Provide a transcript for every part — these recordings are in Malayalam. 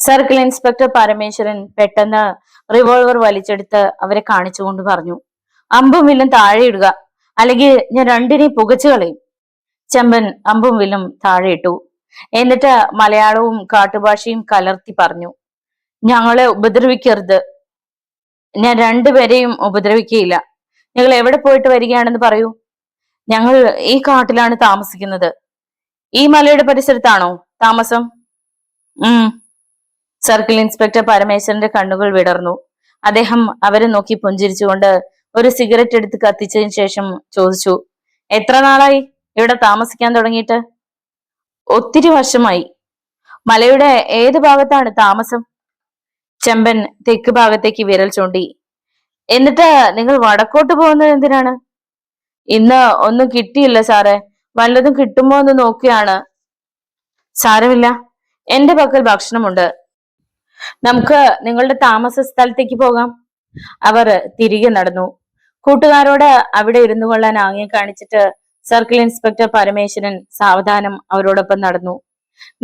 സർക്കിൾ ഇൻസ്പെക്ടർ പരമേശ്വരൻ പെട്ടെന്ന് റിവോൾവർ വലിച്ചെടുത്ത് അവരെ കാണിച്ചുകൊണ്ട് പറഞ്ഞു, അമ്പും വില്ലും താഴെ ഇടുക, അല്ലെങ്കിൽ ഞാൻ രണ്ടിനെയും പുകച്ചു കളയും. ചെമ്പൻ അമ്പും വില്ലും താഴെ ഇട്ടു. എന്നിട്ട് മലയാളവും കാട്ടുഭാഷയും കലർത്തി പറഞ്ഞു, ഞങ്ങളെ ഉപദ്രവിക്കരുത്. ഞാൻ രണ്ടുപേരെയും ഉപദ്രവിക്കുകയില്ല. നിങ്ങൾ എവിടെ പോയിട്ട് വരികയാണെന്ന് പറയൂ. ഞങ്ങൾ ഈ കാട്ടിലാണ് താമസിക്കുന്നത്. ഈ മലയുടെ പരിസരത്താണോ താമസം? സർക്കിൾ ഇൻസ്പെക്ടർ പരമേശ്വരന്റെ കണ്ണുകൾ വിടർന്നു. അദ്ദേഹം അവരെ നോക്കി പുഞ്ചിരിച്ചുകൊണ്ട് ഒരു സിഗരറ്റ് എടുത്ത് കത്തിച്ചതിന് ശേഷം ചോദിച്ചു, എത്ര നാളായി ഇവിടെ താമസിക്കാൻ തുടങ്ങിയിട്ട്? ഒത്തിരി വർഷമായി. മലയുടെ ഏത് ഭാഗത്താണ് താമസം? ചെമ്പൻ തെക്ക് ഭാഗത്തേക്ക് വിരൽ ചൂണ്ടി. എന്നിട്ട് നിങ്ങൾ വടക്കോട്ട് പോകുന്നത് എന്തിനാണ്? ഇന്ന് ഒന്നും കിട്ടിയില്ല സാറേ, വല്ലതും കിട്ടുമോ എന്ന് നോക്കിയാണ്. സാരമില്ല, എന്റെ പക്കൽ ഭക്ഷണമുണ്ട്. നമുക്ക് നിങ്ങളുടെ താമസ സ്ഥലത്തേക്ക് പോകാം. അവർ തിരികെ നടന്നു. കൂട്ടുകാരോട് അവിടെ ഇരുന്നു കൊള്ളാൻ ആംഗ്യം കാണിച്ചിട്ട് സർക്കിൾ ഇൻസ്പെക്ടർ പരമേശ്വരൻ സാവധാനം അവരോടൊപ്പം നടന്നു.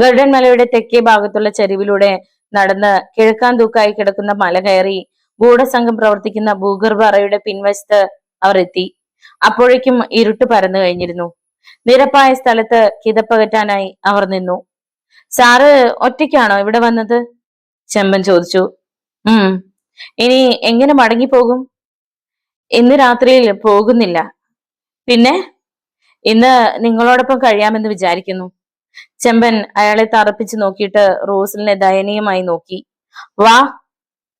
ഗരുഡൻ മലയുടെ തെക്കേ ഭാഗത്തുള്ള ചെരുവിലൂടെ നടന്ന് കിഴക്കാൻ തൂക്കായി കിടക്കുന്ന മല കയറി ഗൂഢസംഘം പ്രവർത്തിക്കുന്ന ഭൂഗർഭ അറയുടെ പിൻവശത്ത് അവർ എത്തി. അപ്പോഴേക്കും ഇരുട്ട് പരന്നു കഴിഞ്ഞിരുന്നു. നിരപ്പായ സ്ഥലത്ത് കിതപ്പകറ്റാനായി അവർ നിന്നു. സാറ് ഒറ്റയ്ക്കാണോ ഇവിടെ വന്നത്? ചെമ്പൻ ചോദിച്ചു. ഇനി എങ്ങനെ മടങ്ങിപ്പോകും? ഇന്ന് രാത്രിയിൽ പോകുന്നില്ല. പിന്നെ? ഇന്ന് നിങ്ങളോടൊപ്പം കഴിയാമെന്ന് വിചാരിക്കുന്നു. ചെമ്പൻ അയാളെ തറപ്പിച്ചു നോക്കിയിട്ട് റോസലിനെ ദയനീയമായി നോക്കി. വാ,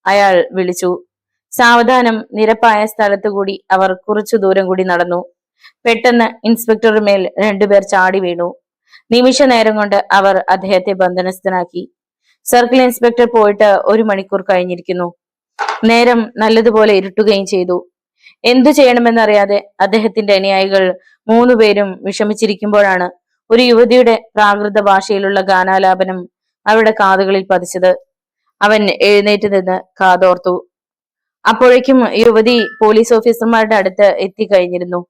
അയാൾ വിളിച്ചു. സാവധാനം നിരപ്പായ സ്ഥലത്തു കൂടി അവർ കുറച്ചു ദൂരം കൂടി നടന്നു. പെട്ടെന്ന് ഇൻസ്പെക്ടറുടെ മേൽ രണ്ടുപേർ ചാടി വീണു. നിമിഷ നേരം കൊണ്ട് അവർ അദ്ദേഹത്തെ ബന്ധനസ്ഥനാക്കി. സർക്കിൾ ഇൻസ്പെക്ടർ പോയിട്ട് 1 മണിക്കൂർ കഴിഞ്ഞിരിക്കുന്നു. നേരം നല്ലതുപോലെ ഇരുട്ടുകയും ചെയ്തു. എന്തു ചെയ്യണമെന്നറിയാതെ അദ്ദേഹത്തിന്റെ അനുയായികൾ 3 പേരും വിഷമിച്ചിരിക്കുമ്പോഴാണ് ഒരു യുവതിയുടെ പ്രാകൃത ഭാഷയിലുള്ള ഗാനാലാപനം അവരുടെ കാതുകളിൽ പതിച്ചത്. അവൻ എഴുന്നേറ്റ് നിന്ന് കാതോർത്തു. അപ്പോഴേക്കും യുവതി പോലീസ് ഓഫീസർമാരുടെ അടുത്ത് എത്തിക്കഴിഞ്ഞിരുന്നു.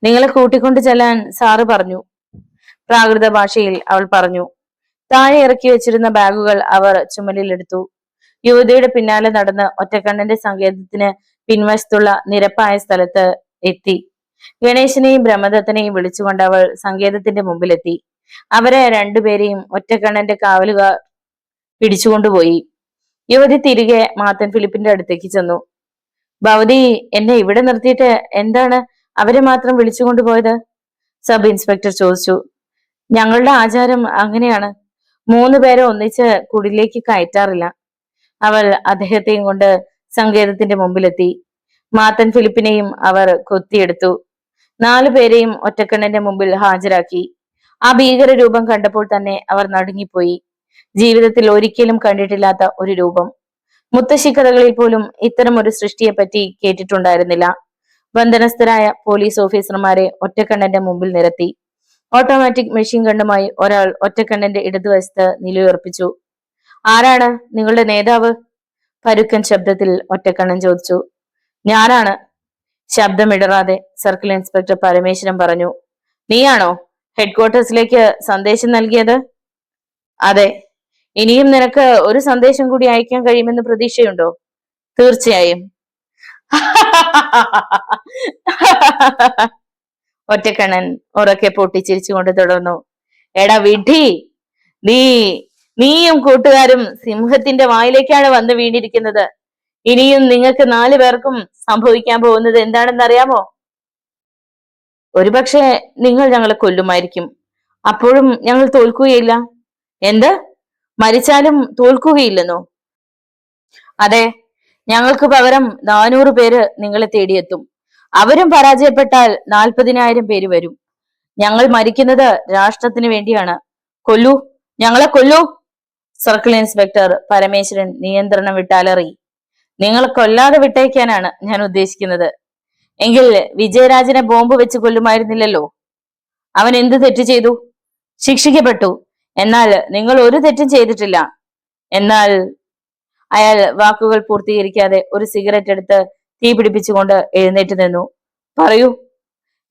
നിങ്ങളെ കൂട്ടിക്കൊണ്ടു ചെല്ലാൻ സാറ് പറഞ്ഞു, പ്രാകൃത ഭാഷയിൽ അവൾ പറഞ്ഞു. താഴെ ഇറക്കി വെച്ചിരുന്ന ബാഗുകൾ അവർ ചുമലിലെടുത്തു. യുവതിയുടെ പിന്നാലെ നടന്ന് ഒറ്റക്കണ്ണന്റെ സങ്കേതത്തിന് പിൻവശത്തുള്ള നിരപ്പായ സ്ഥലത്ത് എത്തി. ഗണേശനെയും ബ്രഹ്മദത്തനെയും വിളിച്ചുകൊണ്ട് അവൾ സങ്കേതത്തിന്റെ മുമ്പിലെത്തി. അവരെ രണ്ടുപേരെയും ഒറ്റക്കണ്ണന്റെ കാവലുകാർ പിടിച്ചുകൊണ്ടുപോയി. യുവതി തിരികെ മാത്തൻ ഫിലിപ്പിന്റെ അടുത്തേക്ക് ചെന്നു. ഭവതി എന്നെ ഇവിടെ നിർത്തിയിട്ട് എന്താണ് അവരെ മാത്രം വിളിച്ചുകൊണ്ടുപോയത്? സബ് ഇൻസ്പെക്ടർ ചോദിച്ചു. ഞങ്ങളുടെ ആചാരം അങ്ങനെയാണ്. 3 പേരെ ഒന്നിച്ച് കുടിലേക്ക് കയറ്റാറില്ല. അവൾ അദ്ദേഹത്തെയും കൊണ്ട് സങ്കേതത്തിന്റെ മുമ്പിലെത്തി. മാത്തൻ ഫിലിപ്പിനെയും അവർ കൊത്തിയെടുത്തു. 4 പേരെയും ഒറ്റക്കണ്ണന്റെ മുമ്പിൽ ഹാജരാക്കി. ആ ഭീകര രൂപം കണ്ടപ്പോൾ തന്നെ അവർ നടുങ്ങിപ്പോയി. ജീവിതത്തിൽ ഒരിക്കലും കണ്ടിട്ടില്ലാത്ത ഒരു രൂപം. മുത്തശ്ശി കഥകളിൽ പോലും ഇത്തരം ഒരു സൃഷ്ടിയെ പറ്റി കേട്ടിട്ടുണ്ടായിരുന്നില്ല. ബന്ധനസ്ഥരായ പോലീസ് ഓഫീസർമാരെ ഒറ്റക്കണ്ണന്റെ മുമ്പിൽ നിരത്തി. ഓട്ടോമാറ്റിക് മെഷീൻ ഗണ്ണുമായി ഒരാൾ ഒറ്റക്കണ്ണന്റെ ഇടതുവശത്ത് നിലയുറപ്പിച്ചു. ആരാണ് നിങ്ങളുടെ നേതാവ്? പരുക്കൻ ശബ്ദത്തിൽ ഒറ്റക്കണ്ണൻ ചോദിച്ചു. ഞാനാണ്. ശബ്ദമിടറാതെ സർക്കിൾ ഇൻസ്പെക്ടർ പരമേശ്വരൻ പറഞ്ഞു. നീയാണോ ഹെഡ്ക്വാർട്ടേഴ്സിലേക്ക് സന്ദേശം നൽകിയത്? അതെ. ഇനിയും നിനക്ക് ഒരു സന്ദേശം കൂടി അയക്കാൻ കഴിയുമെന്ന് പ്രതീക്ഷയുണ്ടോ? തീർച്ചയായും. ഒറ്റക്കണ്ണൻ ഉറക്കെ പൊട്ടിച്ചിരിച്ചുകൊണ്ട് തുടർന്നു. എടാ വിഡ്ഢി, നീയും കൂട്ടുകാരും സിംഹത്തിന്റെ വായിലേക്കാണ് വന്ന് വീണിരിക്കുന്നത്. ഇനിയും നിങ്ങൾക്ക് 4 പേർക്കും സംഭവിക്കാൻ പോകുന്നത് എന്താണെന്ന് അറിയാമോ? ഒരുപക്ഷെ നിങ്ങൾ ഞങ്ങളെ കൊല്ലുമായിരിക്കും. അപ്പോഴും ഞങ്ങൾ തോൽക്കുകയില്ല. എന്ത്? മരിച്ചാലും തോൽക്കുകയില്ലെന്നോ? അതെ, ഞങ്ങൾക്ക് പകരം 400 പേര് നിങ്ങളെ തേടിയെത്തും. അവരും പരാജയപ്പെട്ടാൽ 40,000 പേര് വരും. ഞങ്ങൾ മരിക്കുന്നത് രാഷ്ട്രത്തിന് വേണ്ടിയാണ്. കൊല്ലൂ, ഞങ്ങളെ കൊല്ലൂ. സർക്കിൾ ഇൻസ്പെക്ടർ പരമേശ്വരൻ നിയന്ത്രണം വിട്ടാലറി. നിങ്ങളെ കൊല്ലാതെ വിട്ടയക്കാനാണ് ഞാൻ ഉദ്ദേശിക്കുന്നത്. എങ്കിൽ വിജയരാജനെ ബോംബ് വെച്ച് കൊല്ലുമായിരുന്നില്ലല്ലോ. അവൻ എന്ത് തെറ്റ് ചെയ്തു? ശിക്ഷിക്കപ്പെട്ടു. എന്നാൽ നിങ്ങൾ ഒരു തെറ്റും ചെയ്തിട്ടില്ല. എന്നാൽ അയാൾ വാക്കുകൾ പൂർത്തീകരിക്കാതെ ഒരു സിഗരറ്റ് എടുത്ത് തീ പിടിപ്പിച്ചുകൊണ്ട് എഴുന്നേറ്റ് നിന്നു. പറയൂ,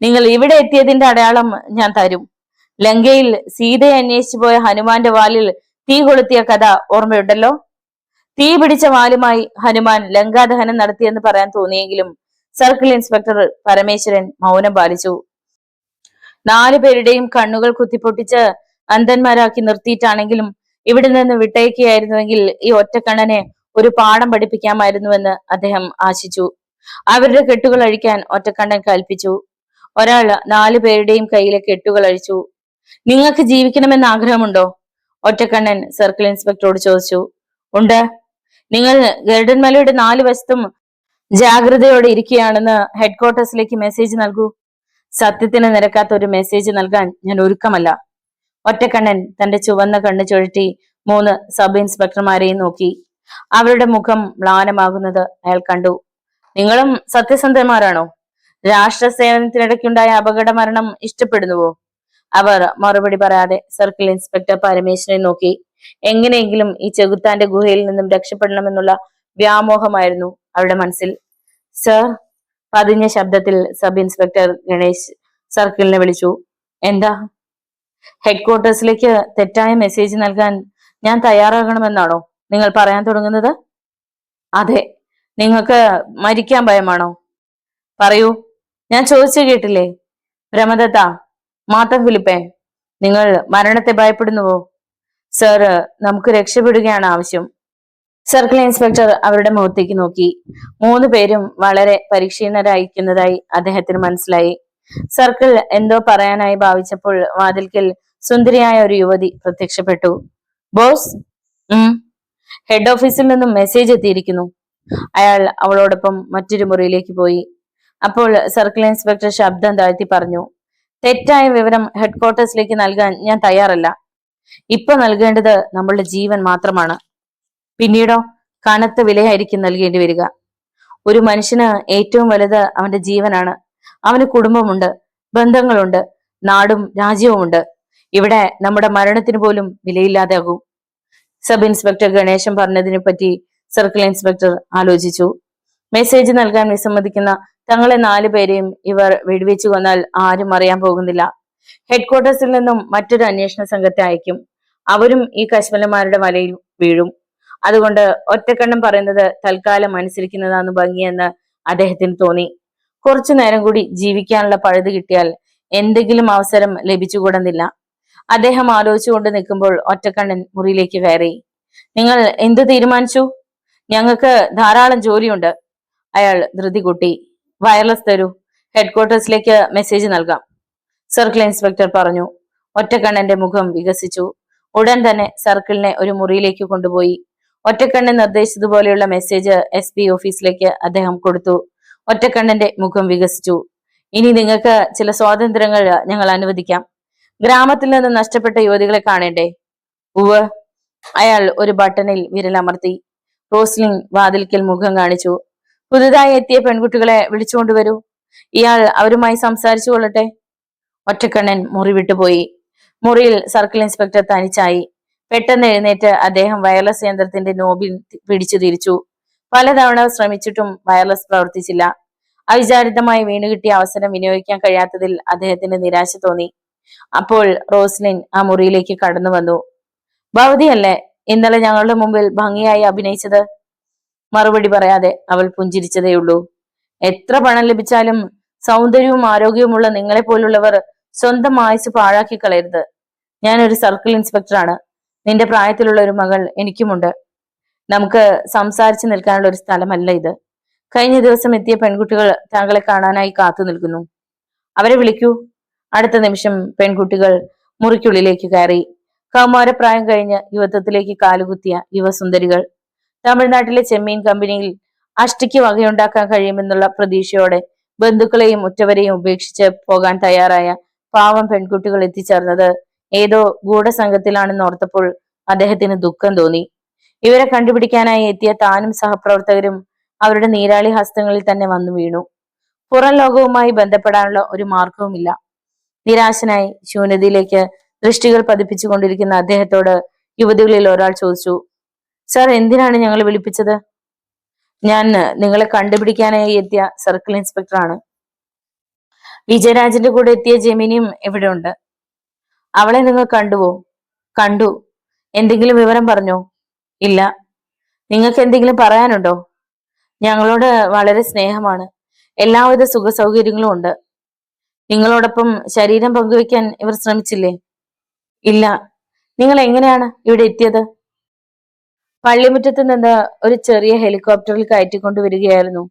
നിങ്ങൾ ഇവിടെ എത്തിയതിന്റെ അടയാളം ഞാൻ തരും. ലങ്കയിൽ സീതയെ അന്വേഷിച്ചു പോയ ഹനുമാന്റെ വാലിൽ തീ കൊളുത്തിയ കഥ ഓർമ്മയുണ്ടല്ലോ. തീ പിടിച്ച വാലുമായി ഹനുമാൻ ലങ്കാദഹനം നടത്തിയെന്ന് പറയാൻ തോന്നിയെങ്കിലും സർക്കിൾ ഇൻസ്പെക്ടർ പരമേശ്വരൻ മൗനം പാലിച്ചു. 4 പേരുടെയും കണ്ണുകൾ കുത്തിപ്പൊട്ടിച്ച് അന്ധന്മാരാക്കി നിർത്തിയിട്ടാണെങ്കിലും ഇവിടെ നിന്ന് വിട്ടയക്കുകയായിരുന്നുവെങ്കിൽ ഈ ഒറ്റക്കണ്ണനെ ഒരു പാഠം പഠിപ്പിക്കാമായിരുന്നുവെന്ന് അദ്ദേഹം ആശിച്ചു. അവരുടെ കെട്ടുകൾ അഴിക്കാൻ ഒറ്റക്കണ്ണൻ കൽപ്പിച്ചു. ഒരാൾ 4 പേരുടെയും കയ്യിലെ കെട്ടുകൾ അഴിച്ചു. നിങ്ങൾക്ക് ജീവിക്കണമെന്ന് ആഗ്രഹമുണ്ടോ? ഒറ്റക്കണ്ണൻ സർക്കിൾ ഇൻസ്പെക്ടറോട് ചോദിച്ചു. ഉണ്ട്. നിങ്ങൾ ഗരുഡൻ മലയുടെ 4 വശത്തും ജാഗ്രതയോടെ ഇരിക്കുകയാണെന്ന് ഹെഡ്ക്വാർട്ടേഴ്സിലേക്ക് മെസ്സേജ് നൽകൂ. സത്യത്തിന് നിരക്കാത്ത ഒരു മെസ്സേജ് നൽകാൻ ഞാൻ ഒരുക്കമല്ല. ഒറ്റക്കണ്ണൻ തന്റെ ചുവന്ന കണ്ണ് ചുഴറ്റി 3 സബ് ഇൻസ്പെക്ടർമാരെയും നോക്കി. അവരുടെ മുഖം മ്ലാനമാകുന്നത് അയാൾ കണ്ടു. നിങ്ങളും സത്യസന്ധന്മാരാണോ? രാഷ്ട്ര സേവനത്തിനിടയ്ക്കുണ്ടായ അപകട മരണം ഇഷ്ടപ്പെടുന്നുവോ? അവർ മറുപടി പറയാതെ സർക്കിൾ ഇൻസ്പെക്ടർ പരമേശ്വരനെ നോക്കി. എങ്ങനെയെങ്കിലും ഈ ചെകുത്താന്റെ ഗുഹയിൽ നിന്നും രക്ഷപ്പെടണമെന്നുള്ള വ്യാമോഹമായിരുന്നു അവരുടെ മനസ്സിൽ. സർ, പതിഞ്ഞ ശബ്ദത്തിൽ സബ് ഇൻസ്പെക്ടർ ഗണേശ് സർക്കിളിനെ വിളിച്ചു. എന്താ? ഹെഡ്ക്വാർട്ടേഴ്സിലേക്ക് തെറ്റായ മെസ്സേജ് നൽകാൻ ഞാൻ തയ്യാറാകണമെന്നാണോ നിങ്ങൾ പറയാൻ തുടങ്ങുന്നത്? അതെ. നിങ്ങൾക്ക് മരിക്കാൻ ഭയമാണോ? പറയൂ, ഞാൻ ചോദിച്ചു കേട്ടില്ലേ. പ്രമദത്ത, മാത്തം ഫിലിപ്പേ, നിങ്ങൾ മരണത്തെ ഭയപ്പെടുന്നുവോ? സർ, നമുക്ക് രക്ഷപ്പെടുകയാണ് ആവശ്യം. സർക്കിൾ ഇൻസ്പെക്ടർ അവരുടെ മുഖത്തേക്ക് നോക്കി. 3 പേരും വളരെ പരിക്ഷീണരായിരിക്കുന്നതായി അദ്ദേഹത്തിന് മനസ്സിലായി. സർക്കിൾ എന്തോ പറയാനായി ഭാവിച്ചപ്പോൾ വാതിൽക്കൽ സുന്ദരിയായ ഒരു യുവതി പ്രത്യക്ഷപ്പെട്ടു. ബോസ്. ഹെഡ് ഓഫീസിൽ നിന്നും മെസ്സേജ് എത്തിയിരിക്കുന്നു. അയാൾ അവളോടൊപ്പം മറ്റൊരു മുറിയിലേക്ക് പോയി. അപ്പോൾ സർക്കിൾ ഇൻസ്പെക്ടർ ശബ്ദം താഴ്ത്തി പറഞ്ഞു. തെറ്റായ വിവരം ഹെഡ്ക്വാർട്ടേഴ്സിലേക്ക് നൽകാൻ ഞാൻ തയ്യാറല്ല. ഇപ്പൊ നൽകേണ്ടത് നമ്മളുടെ ജീവൻ മാത്രമാണ്. പിന്നീടോ കനത്ത വിലയായിരിക്കും നൽകേണ്ടി വരിക. ഒരു മനുഷ്യന് ഏറ്റവും വലുത് അവന്റെ ജീവനാണ്. അവന് കുടുംബമുണ്ട്, ബന്ധങ്ങളുണ്ട്, നാടും രാജ്യവുമുണ്ട്. ഇവിടെ നമ്മുടെ മരണത്തിന് പോലും വിലയില്ലാതാകും. സബ് ഇൻസ്പെക്ടർ ഗണേശൻ പറഞ്ഞതിനെ പറ്റി സർക്കിൾ ഇൻസ്പെക്ടർ ആലോചിച്ചു. മെസ്സേജ് നൽകാൻ വിസമ്മതിക്കുന്ന തങ്ങളെ 4 പേരെയും ഇവർ വെടിവെച്ചു കൊന്നാൽ ആരും അറിയാൻ പോകുന്നില്ല. ഹെഡ്ക്വാർട്ടേഴ്സിൽ നിന്നും മറ്റൊരു അന്വേഷണ സംഘത്തെ അയക്കും. അവരും ഈ കശ്മലന്മാരുടെ വലയിൽ വീഴും. അതുകൊണ്ട് ഒറ്റക്കണ്ണം പറയുന്നത് തൽക്കാലം അനുസരിക്കുന്നതാണ് ഭംഗിയെന്ന് അദ്ദേഹത്തിന് തോന്നി. കുറച്ചു നേരം കൂടി ജീവിക്കാനുള്ള പഴുത് കിട്ടിയാൽ എന്തെങ്കിലും അവസരം ലഭിച്ചുകൂടുന്നില്ല. അദ്ദേഹം ആലോചിച്ചുകൊണ്ട് നിൽക്കുമ്പോൾ ഒറ്റക്കണ്ണൻ മുറിയിലേക്ക് കയറി. നിങ്ങൾ എന്ത് തീരുമാനിച്ചു? ഞങ്ങൾക്ക് ധാരാളം ജോലിയുണ്ട്. അയാൾ ധൃതി കൂട്ടി. വയർലെസ് തരൂ, ഹെഡ്ക്വാർട്ടേഴ്സിലേക്ക് മെസ്സേജ് നൽകാം, സർക്കിൾ ഇൻസ്പെക്ടർ പറഞ്ഞു. ഒറ്റക്കണ്ണന്റെ മുഖം വികസിച്ചു. ഉടൻ തന്നെ സർക്കിളിനെ ഒരു മുറിയിലേക്ക് കൊണ്ടുപോയി. ഒറ്റക്കണ്ണൻ നിർദ്ദേശിച്ചതുപോലെയുള്ള മെസ്സേജ് SP ഓഫീസിലേക്ക് അദ്ദേഹം കൊടുത്തു. ഒറ്റക്കണ്ണന്റെ മുഖം വികസിച്ചു. ഇനി നിങ്ങൾക്ക് ചില സ്വാതന്ത്ര്യങ്ങൾ ഞങ്ങൾ അനുവദിക്കാം. ഗ്രാമത്തിൽ നിന്ന് നഷ്ടപ്പെട്ട യുവതികളെ കാണേണ്ടേ? ഉവ്. അയാൾ ഒരു ബട്ടണിൽ വിരലമർത്തി. റോസ്ലിൻ വാതിൽക്കൽ മുഖം കാണിച്ചു. പുതുതായി എത്തിയ പെൺകുട്ടികളെ വിളിച്ചുകൊണ്ടുവരൂ. ഇയാൾ അവരുമായി സംസാരിച്ചു കൊള്ളട്ടെ. ഒറ്റക്കണ്ണൻ മുറി വിട്ടുപോയി. മുറിയിൽ സർക്കിൾ ഇൻസ്പെക്ടർ തനിച്ചായി. പെട്ടെന്ന് എഴുന്നേറ്റ് അദ്ദേഹം വയർലെസ് യന്ത്രത്തിന്റെ നോബിൽ പിടിച്ചു തിരിച്ചു. പലതവണ ശ്രമിച്ചിട്ടും വയർലെസ് പ്രവർത്തിച്ചില്ല. അവിചാരിതമായി വീണുകിട്ടിയ അവസരം വിനിയോഗിക്കാൻ കഴിയാത്തതിൽ അദ്ദേഹത്തിന് നിരാശ തോന്നി. അപ്പോൾ റോസ്ലിൻ ആ മുറിയിലേക്ക് കടന്നു വന്നു. ഭവതിയല്ലേ ഇന്നലെ ഞങ്ങളുടെ മുമ്പിൽ ഭംഗിയായി അഭിനയിച്ചത്? മറുപടി പറയാതെ അവൾ പുഞ്ചിരിച്ചതേയുള്ളൂ. എത്ര പണം ലഭിച്ചാലും സൗന്ദര്യവും ആരോഗ്യവുമുള്ള നിങ്ങളെ പോലുള്ളവർ സ്വന്തം ആയുസ് പാഴാക്കി കളയരുത്. ഞാനൊരു സർക്കിൾ ഇൻസ്പെക്ടറാണ്. നിന്റെ പ്രായത്തിലുള്ള ഒരു മകൾ എനിക്കുമുണ്ട്. നമുക്ക് സംസാരിച്ചു നിൽക്കാനുള്ള ഒരു സ്ഥലമല്ല ഇത്. കഴിഞ്ഞ ദിവസം എത്തിയ പെൺകുട്ടികൾ താങ്കളെ കാണാനായി കാത്തു നിൽക്കുന്നു. അവരെ വിളിക്കൂ. അടുത്ത നിമിഷം പെൺകുട്ടികൾ മുറിക്കുള്ളിലേക്ക് കയറി. കൗമാരപ്രായം കഴിഞ്ഞ് യുവത്വത്തിലേക്ക് കാലുകുത്തിയ യുവസുന്ദരികൾ. തമിഴ്നാട്ടിലെ ചെമ്മീൻ കമ്പനിയിൽ അഷ്ടിക്ക് വകയുണ്ടാക്കാൻ കഴിയുമെന്നുള്ള പ്രതീക്ഷയോടെ ബന്ധുക്കളെയും ഉറ്റവരെയും ഉപേക്ഷിച്ച് പോകാൻ തയ്യാറായ പാവം പെൺകുട്ടികൾ എത്തിച്ചേർന്നത് ഏതോ ഗൂഢസംഘത്തിലാണെന്ന് ഓർത്തപ്പോൾ അദ്ദേഹത്തിന് ദുഃഖം തോന്നി. ഇവരെ കണ്ടുപിടിക്കാനായി എത്തിയ താനും സഹപ്രവർത്തകരും അവരുടെ നീരാളി ഹസ്തങ്ങളിൽ തന്നെ വന്നു വീണു. പുറം ലോകവുമായി ബന്ധപ്പെടാനുള്ള ഒരു മാർഗവുമില്ല. നിരാശനായി ശൂന്യതയിലേക്ക് ദൃഷ്ടികൾ പതിപ്പിച്ചു കൊണ്ടിരിക്കുന്ന അദ്ദേഹത്തോട് യുവതികളിൽ ഒരാൾ ചോദിച്ചു. സർ, എന്തിനാണ് ഞങ്ങൾ വിളിപ്പിച്ചത്? ഞാൻ നിങ്ങളെ കണ്ടുപിടിക്കാനായി എത്തിയ സർക്കിൾ ഇൻസ്പെക്ടറാണ്. വിജയരാജന്റെ കൂടെ എത്തിയ ജെമിനിയും ഇവിടെ ഉണ്ട്. അവളെ നിങ്ങൾ കണ്ടുവോ? കണ്ടു. എന്തെങ്കിലും വിവരം പറഞ്ഞോ? ഇല്ല. നിങ്ങൾക്ക് എന്തെങ്കിലും പറയാനുണ്ടോ? ഞങ്ങളോട് വളരെ സ്നേഹമാണ്. എല്ലാവിധ സുഖ സൗകര്യങ്ങളും ഉണ്ട്. നിങ്ങളോടൊപ്പം ശരീരം പങ്കുവെക്കാൻ ഇവർ ശ്രമിച്ചില്ലേ? ഇല്ല. നിങ്ങൾ എങ്ങനെയാണ് ഇവിടെ എത്തിയത്? പള്ളിമുറ്റത്ത് നിന്ന് ഒരു ചെറിയ ഹെലികോപ്റ്ററിൽ കയറ്റിക്കൊണ്ടുവരികയായിരുന്നു.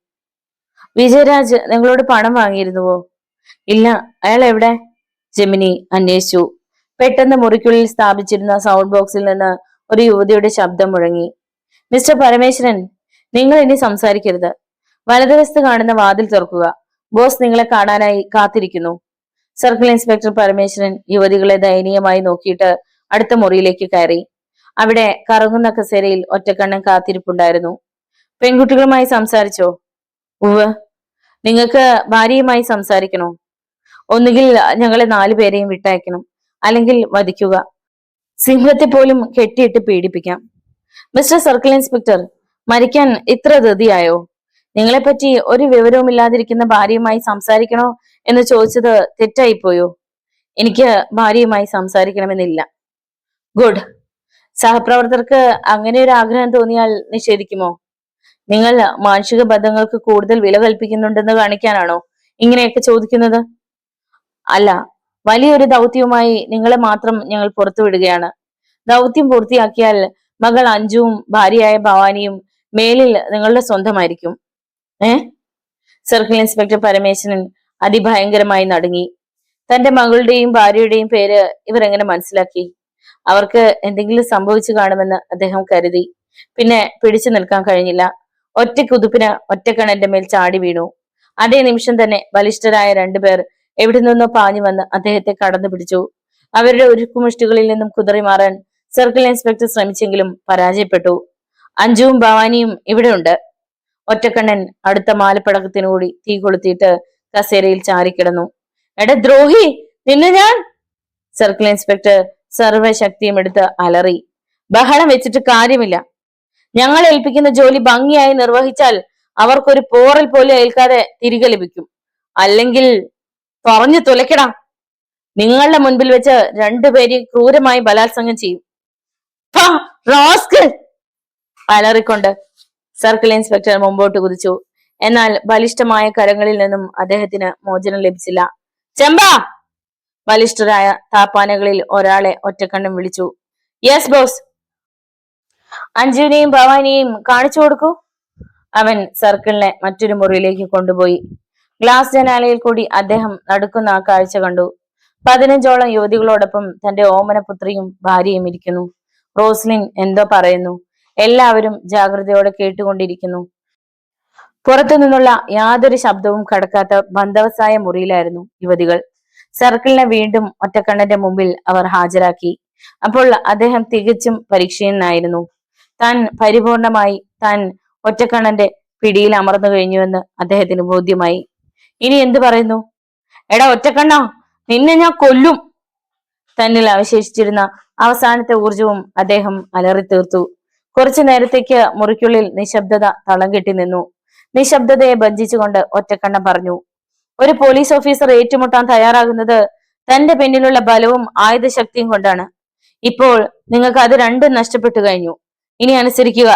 വിജയരാജ് നിങ്ങളോട് പണം വാങ്ങിയിരുന്നുവോ? ഇല്ല. അയാൾ എവിടെ? ജെമിനി അന്വേഷിച്ചു. പെട്ടെന്ന് മുറിക്കുള്ളിൽ സ്ഥാപിച്ചിരുന്ന സൗണ്ട് ബോക്സിൽ നിന്ന് ഒരു യുവതിയുടെ ശബ്ദം മുഴങ്ങി. മിസ്റ്റർ പരമേശ്വരൻ, നിങ്ങൾ ഇനി സംസാരിക്കരുത്. വലതുവശത്ത് കാണുന്ന വാതിൽ തുറക്കുക. ബോസ് നിങ്ങളെ കാണാനായി കാത്തിരിക്കുന്നു. സർക്കിൾ ഇൻസ്പെക്ടർ പരമേശ്വരൻ യുവതികളെ ദയനീയമായി നോക്കിയിട്ട് അടുത്ത മുറിയിലേക്ക് കയറി. അവിടെ കറങ്ങുന്ന കസേരയിൽ ഒറ്റക്കണ്ണൻ കാത്തിരിപ്പുണ്ടായിരുന്നു. പെൺകുട്ടികളുമായി സംസാരിച്ചോ? ഉവ്. നിങ്ങൾക്ക് ഭാര്യയുമായി സംസാരിക്കണോ? ഒന്നുകിൽ ഞങ്ങളെ 4 പേരെയും വിട്ടയക്കണം, അല്ലെങ്കിൽ വധിക്കുക. സിംഹത്തെ പോലും കെട്ടിയിട്ട് പീഡിപ്പിക്കാം. മിസ്റ്റർ സർക്കിൾ ഇൻസ്പെക്ടർ, മരിക്കാൻ ഇത്ര ധൃതിയായോ? നിങ്ങളെപ്പറ്റി ഒരു വിവരവുമില്ലാതിരിക്കുന്ന ഭാര്യയുമായി സംസാരിക്കണോ എന്ന് ചോദിച്ചത് തെറ്റായിപ്പോയോ? എനിക്ക് ഭാര്യയുമായി സംസാരിക്കണമെന്നില്ല. ഗുഡ്. സഹപ്രവർത്തകർക്ക് അങ്ങനെ ഒരു ആഗ്രഹം തോന്നിയാൽ നിഷേധിക്കുമോ? നിങ്ങൾ മാനുഷിക ബന്ധങ്ങൾക്ക് കൂടുതൽ വില കൽപ്പിക്കുന്നുണ്ടെന്ന് കാണിക്കാനാണോ ഇങ്ങനെയൊക്കെ ചോദിക്കുന്നത്? അല്ല, വലിയൊരു ദൗത്യവുമായി നിങ്ങളെ മാത്രം ഞങ്ങൾ പുറത്തുവിടുകയാണ്. ദൗത്യം പൂർത്തിയാക്കിയാൽ മകൾ അഞ്ജുവും ഭാര്യയായ ഭവാനിയും മേലിൽ നിങ്ങളുടെ സ്വന്തമായിരിക്കും. സർക്കിൾ ഇൻസ്പെക്ടർ പരമേശ്വരൻ അതിഭയങ്കരമായി നടുങ്ങി. തന്റെ മകളുടെയും ഭാര്യയുടെയും പേര് ഇവർ എങ്ങനെ മനസ്സിലാക്കി? അവർക്ക് എന്തെങ്കിലും സംഭവിച്ചു കാണുമെന്ന് അദ്ദേഹം കരുതി. പിന്നെ പിടിച്ചു നിൽക്കാൻ കഴിഞ്ഞില്ല. ഒറ്റ കുതിപ്പിന് ഒറ്റക്കണ്ണന്റെ മേൽ ചാടി വീണു. അതേ നിമിഷം തന്നെ ബലിഷ്ഠരായ 2 പേർ എവിടെ നിന്നോ പാഞ്ഞു വന്ന് അദ്ദേഹത്തെ കടന്നു പിടിച്ചു. അവരുടെ ഉരുക്കുമുഷ്ടികളിൽ നിന്നും കുതറി മാറാൻ സർക്കിൾ ഇൻസ്പെക്ടർ ശ്രമിച്ചെങ്കിലും പരാജയപ്പെട്ടു. അഞ്ജുവും ഭവാനിയും ഇവിടെ ഉണ്ട്. ഒറ്റക്കണ്ണൻ അടുത്ത മാലപ്പടക്കത്തിനുകൂടി തീ കൊളുത്തിയിട്ട് കസേരയിൽ ചാരിക്കിടന്നു. എടാ ദ്രോഹി, നിന്നെ ഞാൻ! സർക്കിൾ ഇൻസ്പെക്ടർ സർവശക്തിയും എടുത്ത് അലറി. ബഹളം വെച്ചിട്ട് കാര്യമില്ല. ഞങ്ങൾ ഏൽപ്പിക്കുന്ന ജോലി ഭംഗിയായി നിർവഹിച്ചാൽ അവർക്കൊരു പോറൽ പോലും ഏൽക്കാതെ തിരികെ ലഭിക്കും. അല്ലെങ്കിൽ പറഞ്ഞു തുലക്കടാ. നിങ്ങളുടെ മുൻപിൽ വെച്ച് 2 പേരെയും ക്രൂരമായി ബലാത്സംഗം ചെയ്യും. അലറിക്കൊണ്ട് സർക്കിൾ ഇൻസ്പെക്ടർ മുമ്പോട്ട് കുതിച്ചു. എന്നാൽ ബലിഷ്ഠമായ കരങ്ങളിൽ നിന്നും അദ്ദേഹത്തിന് മോചനം ലഭിച്ചില്ല. ചെമ്പാ! ബലിഷ്ഠരായ താപ്പാനകളിൽ ഒരാളെ ഒറ്റക്കണ്ണും വിളിച്ചു. Yes boss. അഞ്ജുവിനെയും ഭവാനിയെയും കാണിച്ചു കൊടുക്കൂ. അവൻ സർക്കിളിനെ മറ്റൊരു മുറിയിലേക്ക് കൊണ്ടുപോയി. ഗ്ലാസ് ജനാലയിൽ കൂടി അദ്ദേഹം നടക്കുന്ന ആ കാഴ്ച കണ്ടു. 15ഓളം യുവതികളോടൊപ്പം തന്റെ ഓമന പുത്രിയും ഭാര്യയും ഇരിക്കുന്നു. റോസ്ലിൻ എന്തോ പറയുന്നു. എല്ലാവരും ജാഗ്രതയോടെ കേട്ടുകൊണ്ടിരിക്കുന്നു. പുറത്തു നിന്നുള്ള യാതൊരു ശബ്ദവും കടക്കാത്ത ബന്ധവസായ മുറിയിലായിരുന്നു യുവതികൾ. സർക്കിളിനെ വീണ്ടും ഒറ്റക്കണ്ണന്റെ മുമ്പിൽ അവർ ഹാജരാക്കി. അപ്പോൾ അദ്ദേഹം തികച്ചും പരീക്ഷീണനായിരുന്നു. താൻ പരിപൂർണമായി താൻ ഒറ്റക്കണ്ണന്റെ പിടിയിൽ അമർന്നു കഴിഞ്ഞുവെന്ന് അദ്ദേഹത്തിന് ബോധ്യമായി. ഇനി എന്തു പറയുന്നു? എടാ ഒറ്റക്കണ്ണ, നിന്നെ ഞാൻ കൊല്ലും! തന്നിൽ അവശേഷിച്ചിരുന്ന അവസാനത്തെ ഊർജവും അദ്ദേഹം അലറി തീർത്തു. കുറച്ചു നേരത്തേക്ക് മുറിക്കുള്ളിൽ നിശബ്ദത തളം കെട്ടി നിന്നു. നിശബ്ദതയെ ഭഞ്ജിച്ചുകൊണ്ട് ഒറ്റക്കണ്ണൻ പറഞ്ഞു, ഒരു പോലീസ് ഓഫീസർ ഏറ്റുമുട്ടാൻ തയ്യാറാകുന്നത് തന്റെ പിന്നിലുള്ള ബലവും ആയുധശക്തിയും കൊണ്ടാണ്. ഇപ്പോൾ നിങ്ങൾക്ക് അത് രണ്ടും നഷ്ടപ്പെട്ടു കഴിഞ്ഞു. ഇനി അനുസരിക്കുക.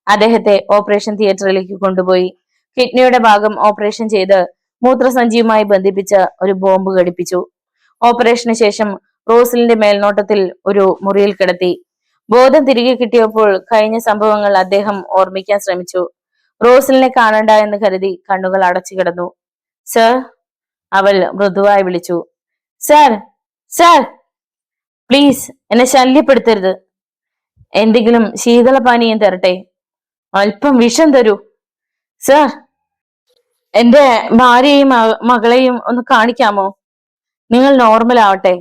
അദ്ദേഹത്തെ ഓപ്പറേഷൻ തിയേറ്ററിലേക്ക് കൊണ്ടുപോയി. കിഡ്നിയുടെ ഭാഗം ഓപ്പറേഷൻ ചെയ്ത് മൂത്രസഞ്ചിയുമായി ബന്ധിപ്പിച്ച് ഒരു ബോംബ് ഘടിപ്പിച്ചു. ഓപ്പറേഷന് ശേഷം റോസ്ലിന്റെ മേൽനോട്ടത്തിൽ ഒരു മുറിയിൽ കിടത്തി. ബോധം തിരികെ കിട്ടിയപ്പോൾ കഴിഞ്ഞ സംഭവങ്ങൾ അദ്ദേഹം ഓർമ്മിക്കാൻ ശ്രമിച്ചു. റോസ്ലിനെ കാണണ്ട എന്ന് കരുതി കണ്ണുകൾ അടച്ചു കിടന്നു. സർ, അവൾ മൃദുവായി വിളിച്ചു. സർ, സർ, പ്ലീസ് എന്നെ ശല്യപ്പെടുത്തരുത്. എന്തെങ്കിലും ശീതളപാനീയം തരട്ടെ? അല്പം വിഷം തരൂ. സർ, എന്റെ ഭാര്യയെയും മകളെയും ഒന്ന് കാണിക്കാമോ? നിങ്ങൾ നോർമൽ ആവട്ടെ.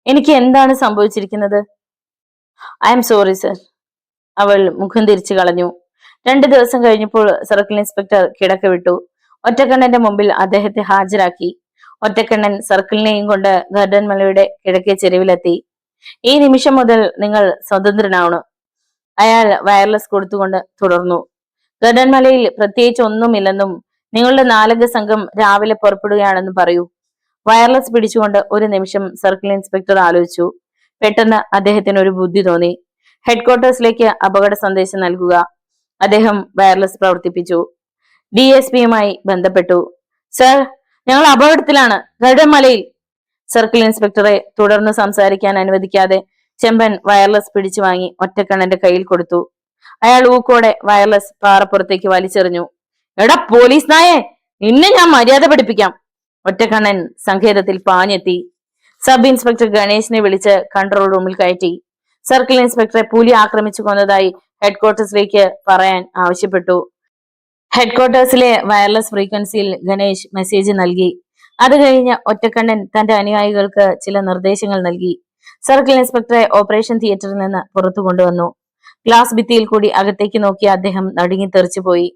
എനിക്ക് എന്താണ് സംഭവിച്ചിരിക്കുന്നത്? I am sorry sir. അവൾ മുഖം തിരിച്ചു കളഞ്ഞു. 2 ദിവസം കഴിഞ്ഞപ്പോൾ സർക്കിൾ ഇൻസ്പെക്ടർ കിടക്ക വിട്ടു. ഒറ്റക്കണ്ണന്റെ മുമ്പിൽ അദ്ദേഹത്തെ ഹാജരാക്കി. ഒറ്റക്കണ്ണൻ സർക്കിളിനെയും കൊണ്ട് ഗർഡൻമലയുടെ കിഴക്കേ ചെരുവിലെത്തി. ഈ നിമിഷം മുതൽ നിങ്ങൾ സ്വതന്ത്രനാവണം. അയാൾ വയർലെസ് കൊടുത്തുകൊണ്ട് തുടർന്നു. ഗർഡൻമലയിൽ പ്രത്യേകിച്ച് ഒന്നുമില്ലെന്നും നിങ്ങളുടെ 4 അംഗ സംഘം രാവിലെ പുറപ്പെടുകയാണെന്നും പറയൂ. വയർലെസ് പിടിച്ചുകൊണ്ട് ഒരു നിമിഷം സർക്കിൾ ഇൻസ്പെക്ടർ ആലോചിച്ചു. പെട്ടെന്ന് അദ്ദേഹത്തിന് ഒരു ബുദ്ധി തോന്നി. ഹെഡ്ക്വാർട്ടേഴ്സിലേക്ക് അപകട സന്ദേശം നൽകുക. അദ്ദേഹം വയർലെസ് പ്രവർത്തിപ്പിച്ചു. DSPയുമായി ബന്ധപ്പെട്ടു. സർ, ഞങ്ങൾ അപകടത്തിലാണ്, ഗരുഡമലയിൽ. സർക്കിൾ ഇൻസ്പെക്ടറെ തുടർന്ന് സംസാരിക്കാൻ അനുവദിക്കാതെ ചെമ്പൻ വയർലെസ് പിടിച്ചു വാങ്ങി ഒറ്റക്കണ്ണന്റെ കയ്യിൽ കൊടുത്തു. അയാൾ ഊക്കോടെ വയർലെസ് പാറപ്പുറത്തേക്ക് വലിച്ചെറിഞ്ഞു. എടാ പോലീസ് നായെ, നിന്നെ ഞാൻ മര്യാദ പഠിപ്പിക്കാം. ഒറ്റക്കണ്ണൻ സങ്കേതത്തിൽ പാഞ്ഞെത്തി. സബ് ഇൻസ്പെക്ടർ ഗണേശിനെ വിളിച്ച് കൺട്രോൾ റൂമിൽ കയറ്റി. സർക്കിൾ ഇൻസ്പെക്ടറെ പുലി ആക്രമിച്ചു കൊന്നതായി ഹെഡ്ക്വാർട്ടേഴ്സിലേക്ക് പറയാൻ ആവശ്യപ്പെട്ടു. ഹെഡ്ക്വാർട്ടേഴ്സിലെ വയർലെസ് ഫ്രീക്വൻസിയിൽ ഗണേശ് മെസ്സേജ് നൽകി. അത് കഴിഞ്ഞ് ഒറ്റക്കണ്ണൻ തന്റെ അനുയായികൾക്ക് ചില നിർദ്ദേശങ്ങൾ നൽകി. സർക്കിൾ ഇൻസ്പെക്ടറെ ഓപ്പറേഷൻ തിയേറ്ററിൽ നിന്ന് പുറത്തു കൊണ്ടുവന്നു. ഗ്ലാസ് ഭിത്തിയിൽ കൂടി അകത്തേക്ക് നോക്കിയ അദ്ദേഹം നടുങ്ങിത്തെറിച്ചുപോയി.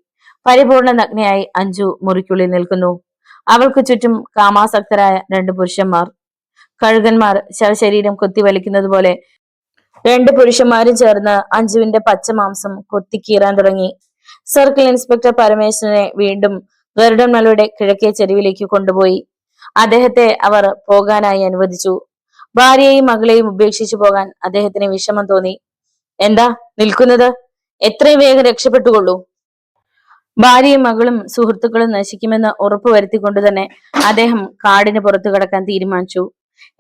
പരിപൂർണ നഗ്നയായി അഞ്ജു മുറിക്കുള്ളിൽ നിൽക്കുന്നു. അവൾക്ക് ചുറ്റും കാമാസക്തരായ 2 പുരുഷന്മാർ. കഴുകന്മാർ ശവശരീരം കൊത്തിവലിക്കുന്നത് പോലെ 2 പുരുഷന്മാരും ചേർന്ന് അഞ്ജുവിന്റെ പച്ചമാംസം കൊത്തിക്കീറാൻ തുടങ്ങി. സർക്കിൾ ഇൻസ്പെക്ടർ പരമേശ്വരനെ വീണ്ടും ഗരുഡൻമലയുടെ കിഴക്കേ ചെരുവിലേക്ക് കൊണ്ടുപോയി. അദ്ദേഹത്തെ അവർ പോകാനായി അനുവദിച്ചു. ഭാര്യയെയും മകളെയും ഉപേക്ഷിച്ചു പോകാൻ അദ്ദേഹത്തിന് വിഷമം തോന്നി. എന്താ നിൽക്കുന്നത്? എത്രയും വേഗം രക്ഷപ്പെട്ടുകൊള്ളൂ. ഭാര്യയും മകളും സുഹൃത്തുക്കളും നശിക്കുമെന്ന് ഉറപ്പുവരുത്തിക്കൊണ്ട് തന്നെ അദ്ദേഹം കാടിന് പുറത്തു കടക്കാൻ തീരുമാനിച്ചു.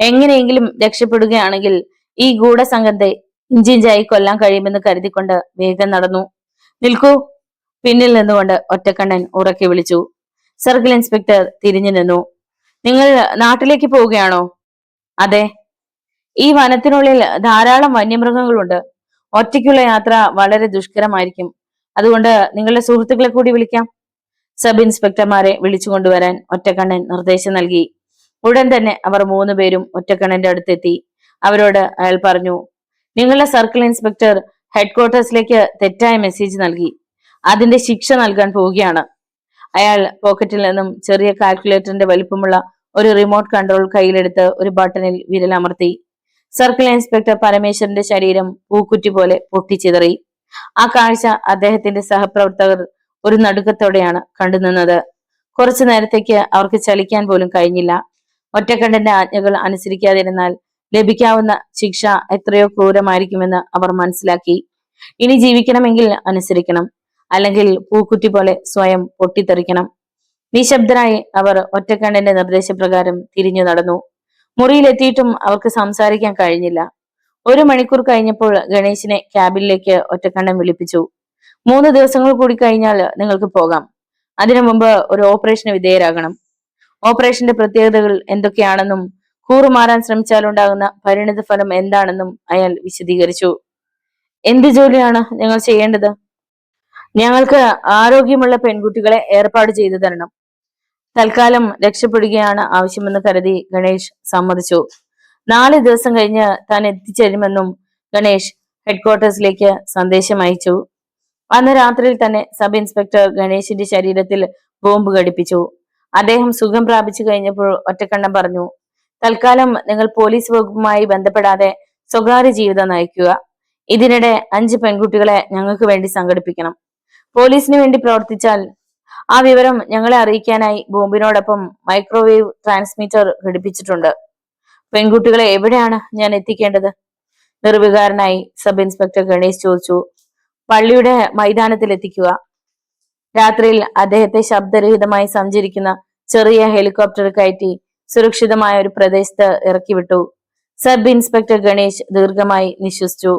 എങ്ങനെയെങ്കിലും രക്ഷപ്പെടുകയാണെങ്കിൽ ഈ ഗൂഢസംഘത്തെ ഇഞ്ചിഞ്ചായി കൊല്ലാൻ കഴിയുമെന്ന് കരുതിക്കൊണ്ട് വേഗം നടന്നു. നിൽക്കൂ, പിന്നിൽ നിന്നുകൊണ്ട് ഒറ്റക്കണ്ണൻ ഉറക്കെ വിളിച്ചു. സർക്കിൾ ഇൻസ്പെക്ടർ തിരിഞ്ഞു നിന്നു. നിങ്ങൾ നാട്ടിലേക്ക് പോവുകയാണോ? അതെ. ഈ വനത്തിനുള്ളിൽ ധാരാളം വന്യമൃഗങ്ങളുണ്ട്. ഒറ്റയ്ക്കുള്ള യാത്ര വളരെ ദുഷ്കരമായിരിക്കും. അതുകൊണ്ട് നിങ്ങളുടെ സുഹൃത്തുക്കളെ കൂടി വിളിക്കാം. സബ് ഇൻസ്പെക്ടർമാരെ വിളിച്ചു കൊണ്ടുവരാൻ ഒറ്റക്കണ്ണൻ നിർദ്ദേശം നൽകി. ഉടൻ തന്നെ അവർ 3 പേരും ഒറ്റക്കണ്ണന്റെ അടുത്തെത്തി. അവരോട് അയാൾ പറഞ്ഞു, നിങ്ങളുടെ സർക്കിൾ ഇൻസ്പെക്ടർ ഹെഡ്ക്വാർട്ടേഴ്സിലേക്ക് തെറ്റായ മെസ്സേജ് നൽകി. അതിന്റെ ശിക്ഷ നൽകാൻ പോവുകയാണ്. അയാൾ പോക്കറ്റിൽ നിന്നും ചെറിയ കാൽക്കുലേറ്ററിന്റെ വലിപ്പമുള്ള ഒരു റിമോട്ട് കൺട്രോൾ കയ്യിലെടുത്ത് ഒരു ബട്ടണിൽ വിരലമർത്തി. സർക്കിൾ ഇൻസ്പെക്ടർ പരമേശ്വരന്റെ ശരീരം പൂക്കുറ്റി പോലെ പൊട്ടിച്ചിതറി. ആ കാഴ്ച അദ്ദേഹത്തിന്റെ സഹപ്രവർത്തകർ ഒരു നടുക്കത്തോടെയാണ് കണ്ടുനിന്നത്. കുറച്ചു നേരത്തേക്ക് അവർക്ക് ചലിക്കാൻ പോലും കഴിഞ്ഞില്ല. ഒറ്റക്കണ്ണന്റെ ആജ്ഞകൾ അനുസരിക്കാതിരുന്നാൽ ലഭിക്കാവുന്ന ശിക്ഷ എത്രയോ ക്രൂരമായിരിക്കുമെന്ന് അവർ മനസ്സിലാക്കി. ഇനി ജീവിക്കണമെങ്കിൽ അനുസരിക്കണം, അല്ലെങ്കിൽ പൂക്കുറ്റി പോലെ സ്വയം പൊട്ടിത്തെറിക്കണം. നിശബ്ദരായി അവർ ഒറ്റക്കണ്ണന്റെ നിർദ്ദേശപ്രകാരം തിരിഞ്ഞു നടന്നു. മുറിയിലെത്തിയിട്ടും അവർക്ക് സംസാരിക്കാൻ കഴിഞ്ഞില്ല. 1 മണിക്കൂർ കഴിഞ്ഞപ്പോൾ ഗണേശിനെ ക്യാബിനിലേക്ക് ഒറ്റക്കണ്ണൻ വിളിപ്പിച്ചു. 3 ദിവസങ്ങൾ കൂടി കഴിഞ്ഞാൽ നിങ്ങൾക്ക് പോകാം. അതിനു മുമ്പ് ഒരു ഓപ്പറേഷന് വിധേയരാകണം. ഓപ്പറേഷന്റെ പ്രത്യേകതകൾ എന്തൊക്കെയാണെന്നും കൂറുമാറാൻ ശ്രമിച്ചാലുണ്ടാകുന്ന പരിണിത ഫലം എന്താണെന്നും അയാൾ വിശദീകരിച്ചു. എന്ത് ജോലിയാണ് ഞങ്ങൾ ചെയ്യേണ്ടത്? ഞങ്ങൾക്ക് ആരോഗ്യമുള്ള പെൺകുട്ടികളെ ഏർപ്പാട് ചെയ്തു തരണം. തൽക്കാലം രക്ഷപ്പെടുകയാണ് ആവശ്യമെന്ന് കരുതി ഗണേഷ് സമ്മതിച്ചു. 4 ദിവസം കഴിഞ്ഞ് താൻ എത്തിച്ചേരുമെന്നും ഗണേഷ് ഹെഡ്ക്വാർട്ടേഴ്സിലേക്ക് സന്ദേശം അയച്ചു. അന്ന് രാത്രിയിൽ തന്നെ സബ് ഇൻസ്പെക്ടർ ഗണേഷിന്റെ ശരീരത്തിൽ ബോംബ് ഘടിപ്പിച്ചു. അദ്ദേഹം സുഖം പ്രാപിച്ചു കഴിഞ്ഞപ്പോൾ ഒറ്റക്കണ്ണൻ പറഞ്ഞു, തൽക്കാലം നിങ്ങൾ പോലീസ് വകുപ്പുമായി ബന്ധപ്പെടാതെ സ്വകാര്യ ജീവിതം നയിക്കുക. ഇതിനിടെ 5 പെൺകുട്ടികളെ ഞങ്ങൾക്ക് വേണ്ടി സംഘടിപ്പിക്കണം. പോലീസിന് വേണ്ടി പ്രവർത്തിച്ചാൽ ആ വിവരം ഞങ്ങളെ അറിയിക്കാനായി ബോംബിനോടൊപ്പം മൈക്രോവേവ് ട്രാൻസ്മിറ്റർ ഘടിപ്പിച്ചിട്ടുണ്ട്. പെൺകുട്ടികളെ എവിടെയാണ് ഞാൻ എത്തിക്കേണ്ടത്? നിർവികാരനായി സബ് ഇൻസ്പെക്ടർ ഗണേശ് ചോദിച്ചു. പള്ളിയുടെ മൈതാനത്തിൽ എത്തിക്കുക. രാത്രിയിൽ അദ്ദേഹത്തെ ശബ്ദരഹിതമായി സഞ്ചരിക്കുന്ന ചെറിയ ഹെലികോപ്റ്റർ കയറ്റി സുരക്ഷിതമായ ഒരു പ്രദേശത്ത് ഇറക്കിവിട്ടു. സബ് ഇൻസ്പെക്ടർ ഗണേശ് ദീർഘമായി നിശ്വസിച്ചു.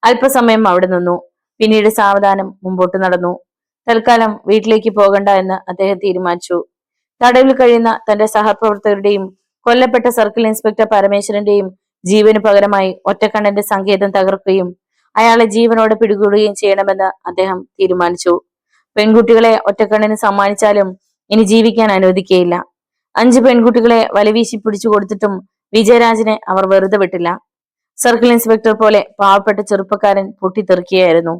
അല്പസമയം അവിടെ നിന്നു. പിന്നീട് സാവധാനം മുമ്പോട്ട് നടന്നു. തൽക്കാലം വീട്ടിലേക്ക് പോകണ്ട എന്ന് അദ്ദേഹം തീരുമാനിച്ചു. തടവിൽ കഴിയുന്ന തന്റെ സഹപ്രവർത്തകരുടെയും കൊല്ലപ്പെട്ട സർക്കിൾ ഇൻസ്പെക്ടർ പരമേശ്വരന്റെയും ജീവന് പകരമായി ഒറ്റക്കണ്ണന്റെ സങ്കേതം തകർക്കുകയും അയാളെ ജീവനോടെ പിടികൂടുകയും ചെയ്യണമെന്ന് അദ്ദേഹം തീരുമാനിച്ചു. പെൺകുട്ടികളെ ഒറ്റക്കണ്ണന് സമ്മാനിച്ചാലും ഇനി ജീവിക്കാൻ അനുവദിക്കുകയില്ല. 5 പെൺകുട്ടികളെ വലവീശി പിടിച്ചു കൊടുത്തിട്ടും വിജയരാജനെ അവർ വെറുതെ വിട്ടില്ല. സർക്കിൾ ഇൻസ്പെക്ടർ പോലെ പാവപ്പെട്ട ചെറുപ്പക്കാരൻ പൊട്ടിത്തെറിക്കുകയായിരുന്നു.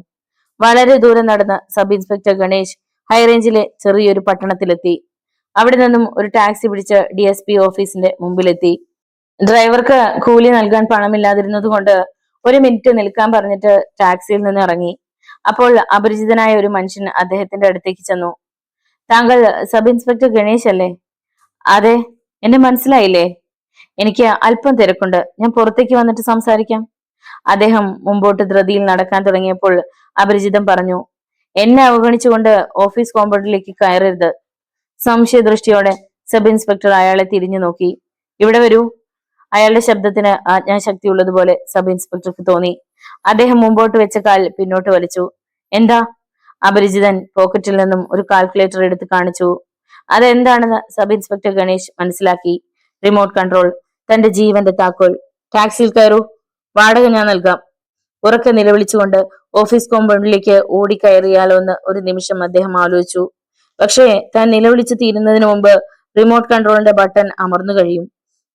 വളരെ ദൂരം നടന്ന് സബ് ഇൻസ്പെക്ടർ ഗണേശ് ഹൈറേഞ്ചിലെ ചെറിയൊരു പട്ടണത്തിലെത്തി. അവിടെ നിന്നും ഒരു ടാക്സി പിടിച്ച് DSP ഓഫീസിന്റെ മുമ്പിലെത്തി. ഡ്രൈവർക്ക് കൂലി നൽകാൻ പണമില്ലാതിരുന്നത് കൊണ്ട് 1 മിനിറ്റ് നിൽക്കാൻ പറഞ്ഞിട്ട് ടാക്സിയിൽ നിന്ന് ഇറങ്ങി. അപ്പോൾ അപരിചിതനായ ഒരു മനുഷ്യൻ അദ്ദേഹത്തിന്റെ അടുത്തേക്ക് ചെന്നു. താങ്കൾ സബ് ഇൻസ്പെക്ടർ ഗണേശ് അല്ലേ? അതെ. എന്നെ മനസ്സിലായില്ലേ? എനിക്ക് അല്പം തിരക്കുണ്ട്, ഞാൻ പുറത്തേക്ക് വന്നിട്ട് സംസാരിക്കാം. അദ്ദേഹം മുമ്പോട്ട് ധൃതിയിൽ നടക്കാൻ തുടങ്ങിയപ്പോൾ അപരിചിതൻ പറഞ്ഞു, എന്നെ അവഗണിച്ചുകൊണ്ട് ഓഫീസ് കോമ്പൗണ്ടിലേക്ക് കയറരുത്. സംശയദൃഷ്ടിയോടെ സബ് ഇൻസ്പെക്ടർ അയാളെ തിരിഞ്ഞു നോക്കി. ഇവിടെ വരൂ. അയാളുടെ ശബ്ദത്തിന് ആജ്ഞാശക്തി ഉള്ളതുപോലെ സബ് ഇൻസ്പെക്ടർക്ക് തോന്നി. അദ്ദേഹം മുമ്പോട്ട് വെച്ച കാൽ പിന്നോട്ട് വലിച്ചു. എന്താ? അപരിചിതൻ പോക്കറ്റിൽ നിന്നും ഒരു കാൽക്കുലേറ്റർ എടുത്ത് കാണിച്ചു. അതെന്താണെന്ന് സബ് ഇൻസ്പെക്ടർ ഗണേഷ് മനസ്സിലാക്കി. റിമോട്ട് കൺട്രോൾ, തന്റെ ജീവന്റെ താക്കോൽ. ടാക്സിയിൽ കയറൂ, വാടക ഞാൻ നൽകാം. ഉറക്കെ നിലവിളിച്ചുകൊണ്ട് ഓഫീസ് കോമ്പൗണ്ടിലേക്ക് ഓടിക്കയറിയാലോ എന്ന് ഒരു നിമിഷം അദ്ദേഹം ആലോചിച്ചു. പക്ഷേ താൻ നിലവിളിച്ചു തീരുന്നതിന് മുമ്പ് റിമോട്ട് കൺട്രോളിന്റെ ബട്ടൺ അമർന്നു കഴിയും.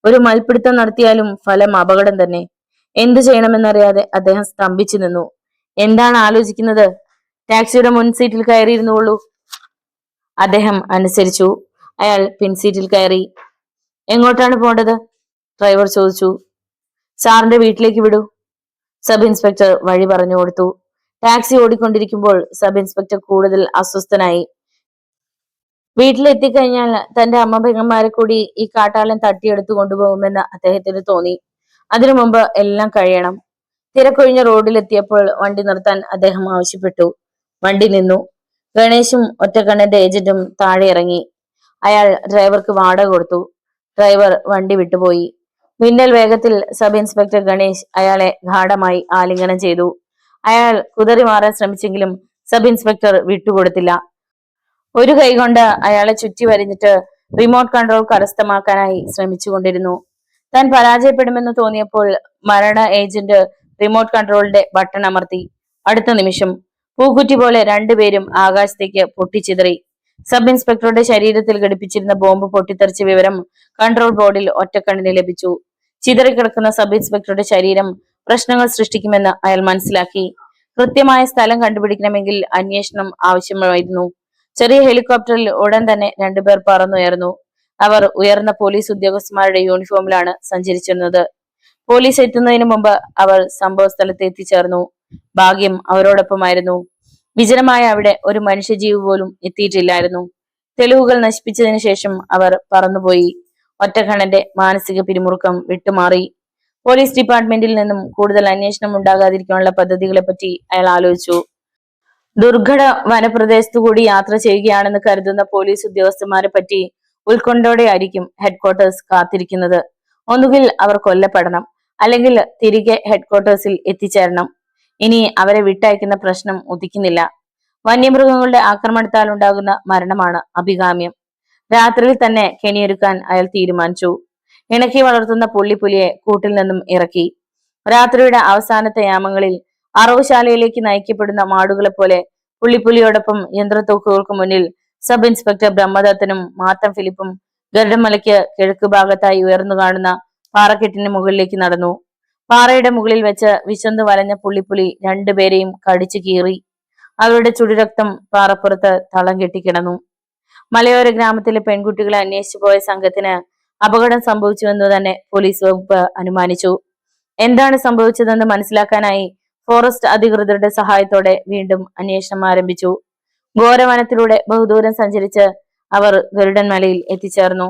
ഒരു മൽപിടുത്തം നടത്തിയാലും ഫലം അപകടം തന്നെ. എന്തു ചെയ്യണമെന്നറിയാതെ അദ്ദേഹം സ്തംഭിച്ചു നിന്നു. എന്താണ് ആലോചിക്കുന്നത്? ടാക്സിയുടെ മുൻ സീറ്റിൽ കയറിയിരുന്നുള്ളൂ. അദ്ദേഹം അനുസരിച്ചു. അയാൾ പിൻസീറ്റിൽ കയറി. എങ്ങോട്ടാണ് പോണ്ടത്? ഡ്രൈവർ ചോദിച്ചു. സാറിന്റെ വീട്ടിലേക്ക് വിടൂ. സബ് ഇൻസ്പെക്ടർ വഴി പറഞ്ഞു കൊടുത്തു. ടാക്സി ഓടിക്കൊണ്ടിരിക്കുമ്പോൾ സബ് ഇൻസ്പെക്ടർ കൂടുതൽ അസ്വസ്ഥനായി. വീട്ടിലെത്തിക്കഴിഞ്ഞാൽ തന്റെ അമ്മ പെങ്ങന്മാരെ കൂടി ഈ കാട്ടാളൻ തട്ടിയെടുത്തു കൊണ്ടുപോകുമെന്ന് അദ്ദേഹത്തിന് തോന്നി. അതിനു മുമ്പ് എല്ലാം കഴിയണം. തിരക്കൊഴിഞ്ഞ റോഡിലെത്തിയപ്പോൾ വണ്ടി നിർത്താൻ അദ്ദേഹം ആവശ്യപ്പെട്ടു. വണ്ടി നിന്നു. ഗണേശും ഒറ്റക്കണ്ണന്റെ ഏജന്റും താഴെ ഇറങ്ങി. അയാൾ ഡ്രൈവർക്ക് വാടക കൊടുത്തു. ഡ്രൈവർ വണ്ടി വിട്ടുപോയി. മിന്നൽ വേഗത്തിൽ സബ് ഇൻസ്പെക്ടർ ഗണേശ് അയാളെ ഗാഢമായി ആലിംഗനം ചെയ്തു. അയാൾ കുതറി മാറാൻ ശ്രമിച്ചെങ്കിലും സബ് ഇൻസ്പെക്ടർ വിട്ടുകൊടുത്തില്ല. ഒരു കൈകൊണ്ട് അയാളെ ചുറ്റി വരിഞ്ഞിട്ട് റിമോട്ട് കൺട്രോൾ കരസ്ഥമാക്കാനായി ശ്രമിച്ചുകൊണ്ടിരുന്നു. താൻ പരാജയപ്പെടുമെന്ന് തോന്നിയപ്പോൾ മരണ ഏജന്റ് റിമോട്ട് കൺട്രോളിന്റെ ബട്ടൺ അമർത്തി. അടുത്ത നിമിഷം പൂക്കുറ്റി പോലെ രണ്ടുപേരും ആകാശത്തേക്ക് പൊട്ടിച്ചിതറി. സബ് ഇൻസ്പെക്ടറുടെ ശരീരത്തിൽ ഘടിപ്പിച്ചിരുന്ന ബോംബ് പൊട്ടിത്തെറിച്ച വിവരം കൺട്രോൾ ബോർഡിൽ ഒറ്റക്കണ്ണിന് ലഭിച്ചു. ചിതറിക്കിടക്കുന്ന സബ് ഇൻസ്പെക്ടറുടെ ശരീരം പ്രശ്നങ്ങൾ സൃഷ്ടിക്കുമെന്ന് അയാൾ മനസ്സിലാക്കി. കൃത്യമായ സ്ഥലം കണ്ടുപിടിക്കണമെങ്കിൽ അന്വേഷണം ആവശ്യമായിരുന്നു. ചെറിയ ഹെലികോപ്റ്ററിൽ ഉടൻ തന്നെ രണ്ടുപേർ പറന്നുയർന്നു. അവർ ഉയർന്ന പോലീസ് ഉദ്യോഗസ്ഥന്മാരുടെ യൂണിഫോമിലാണ് സഞ്ചരിച്ചിരുന്നത്. പോലീസ് എത്തുന്നതിന് മുമ്പ് അവർ സംഭവ സ്ഥലത്ത് എത്തിച്ചേർന്നു. ഭാഗ്യം അവരോടൊപ്പമായിരുന്നു. വിജനമായ അവിടെ ഒരു മനുഷ്യജീവി പോലും എത്തിയിട്ടില്ലായിരുന്നു. തെളിവുകൾ നശിപ്പിച്ചതിനു ശേഷം അവർ പറന്നുപോയി. ഒറ്റക്കണ്ണന്റെ മാനസിക പിരിമുറുക്കം വിട്ടുമാറി. പോലീസ് ഡിപ്പാർട്ട്മെന്റിൽ നിന്നും കൂടുതൽ അന്വേഷണം ഉണ്ടാകാതിരിക്കാനുള്ള പദ്ധതികളെ പറ്റി അയാൾ ആലോചിച്ചു. ദുർഘട വനപ്രദേശത്തു കൂടി യാത്ര ചെയ്യുകയാണെന്ന് കരുതുന്ന പോലീസ് ഉദ്യോഗസ്ഥന്മാരെ പറ്റി ഉത്കണ്ഠയോടെയായിരിക്കും ഹെഡ്ക്വാർട്ടേഴ്സ് കാത്തിരിക്കുന്നത്. ഒന്നുകിൽ അവർ കൊല്ലപ്പെടണം, അല്ലെങ്കിൽ തിരികെ ഹെഡ്ക്വാർട്ടേഴ്സിൽ എത്തിച്ചേരണം. ഇനി അവരെ വിട്ടയക്കുന്ന പ്രശ്നം ഉദിക്കുന്നില്ല. വന്യമൃഗങ്ങളുടെ ആക്രമണത്താൽ ഉണ്ടാകുന്ന മരണമാണ് അഭികാമ്യം. രാത്രിയിൽ തന്നെ കെണിയൊരുക്കാൻ അയാൾ തീരുമാനിച്ചു. ഇണക്കി വളർത്തുന്ന പുള്ളിപ്പുലിയെ കൂട്ടിൽ നിന്നും ഇറക്കി. രാത്രിയുടെ അവസാനത്തെ യാമങ്ങളിൽ അറവുശാലയിലേക്ക് നയിക്കപ്പെടുന്ന മാടുകളെ പോലെ പുള്ളിപ്പുലിയോടൊപ്പം യന്ത്രത്തോക്കുകൾക്ക് മുന്നിൽ സബ് ഇൻസ്പെക്ടർ ബ്രഹ്മദത്തനും മാത്തം ഫിലിപ്പും ഗരുഡമലയ്ക്ക് കിഴക്ക് ഭാഗത്തായി ഉയർന്നു കാണുന്ന പാറക്കെട്ടിന് മുകളിലേക്ക് നടന്നു. പാറയുടെ മുകളിൽ വെച്ച് വിശന്നു വലഞ്ഞ പുള്ളിപ്പുലി രണ്ടുപേരെയും കടിച്ചു കീറി. അവരുടെ ചുടുരക്തം പാറപ്പുറത്ത് തളം കെട്ടിക്കിടന്നു. മലയോര ഗ്രാമത്തിലെ പെൺകുട്ടികളെ അന്വേഷിച്ചു പോയ സംഘത്തിന് അപകടം സംഭവിച്ചുവെന്ന് തന്നെ പോലീസ് വകുപ്പ് അനുമാനിച്ചു. എന്താണ് സംഭവിച്ചതെന്ന് മനസ്സിലാക്കാനായി ഫോറസ്റ്റ് അധികൃതരുടെ സഹായത്തോടെ വീണ്ടും അന്വേഷണം ആരംഭിച്ചു. ഘോരവനത്തിലൂടെ ബഹുദൂരം സഞ്ചരിച്ച് അവർ ഗരുഡൻ മലയിൽ എത്തിച്ചേർന്നു.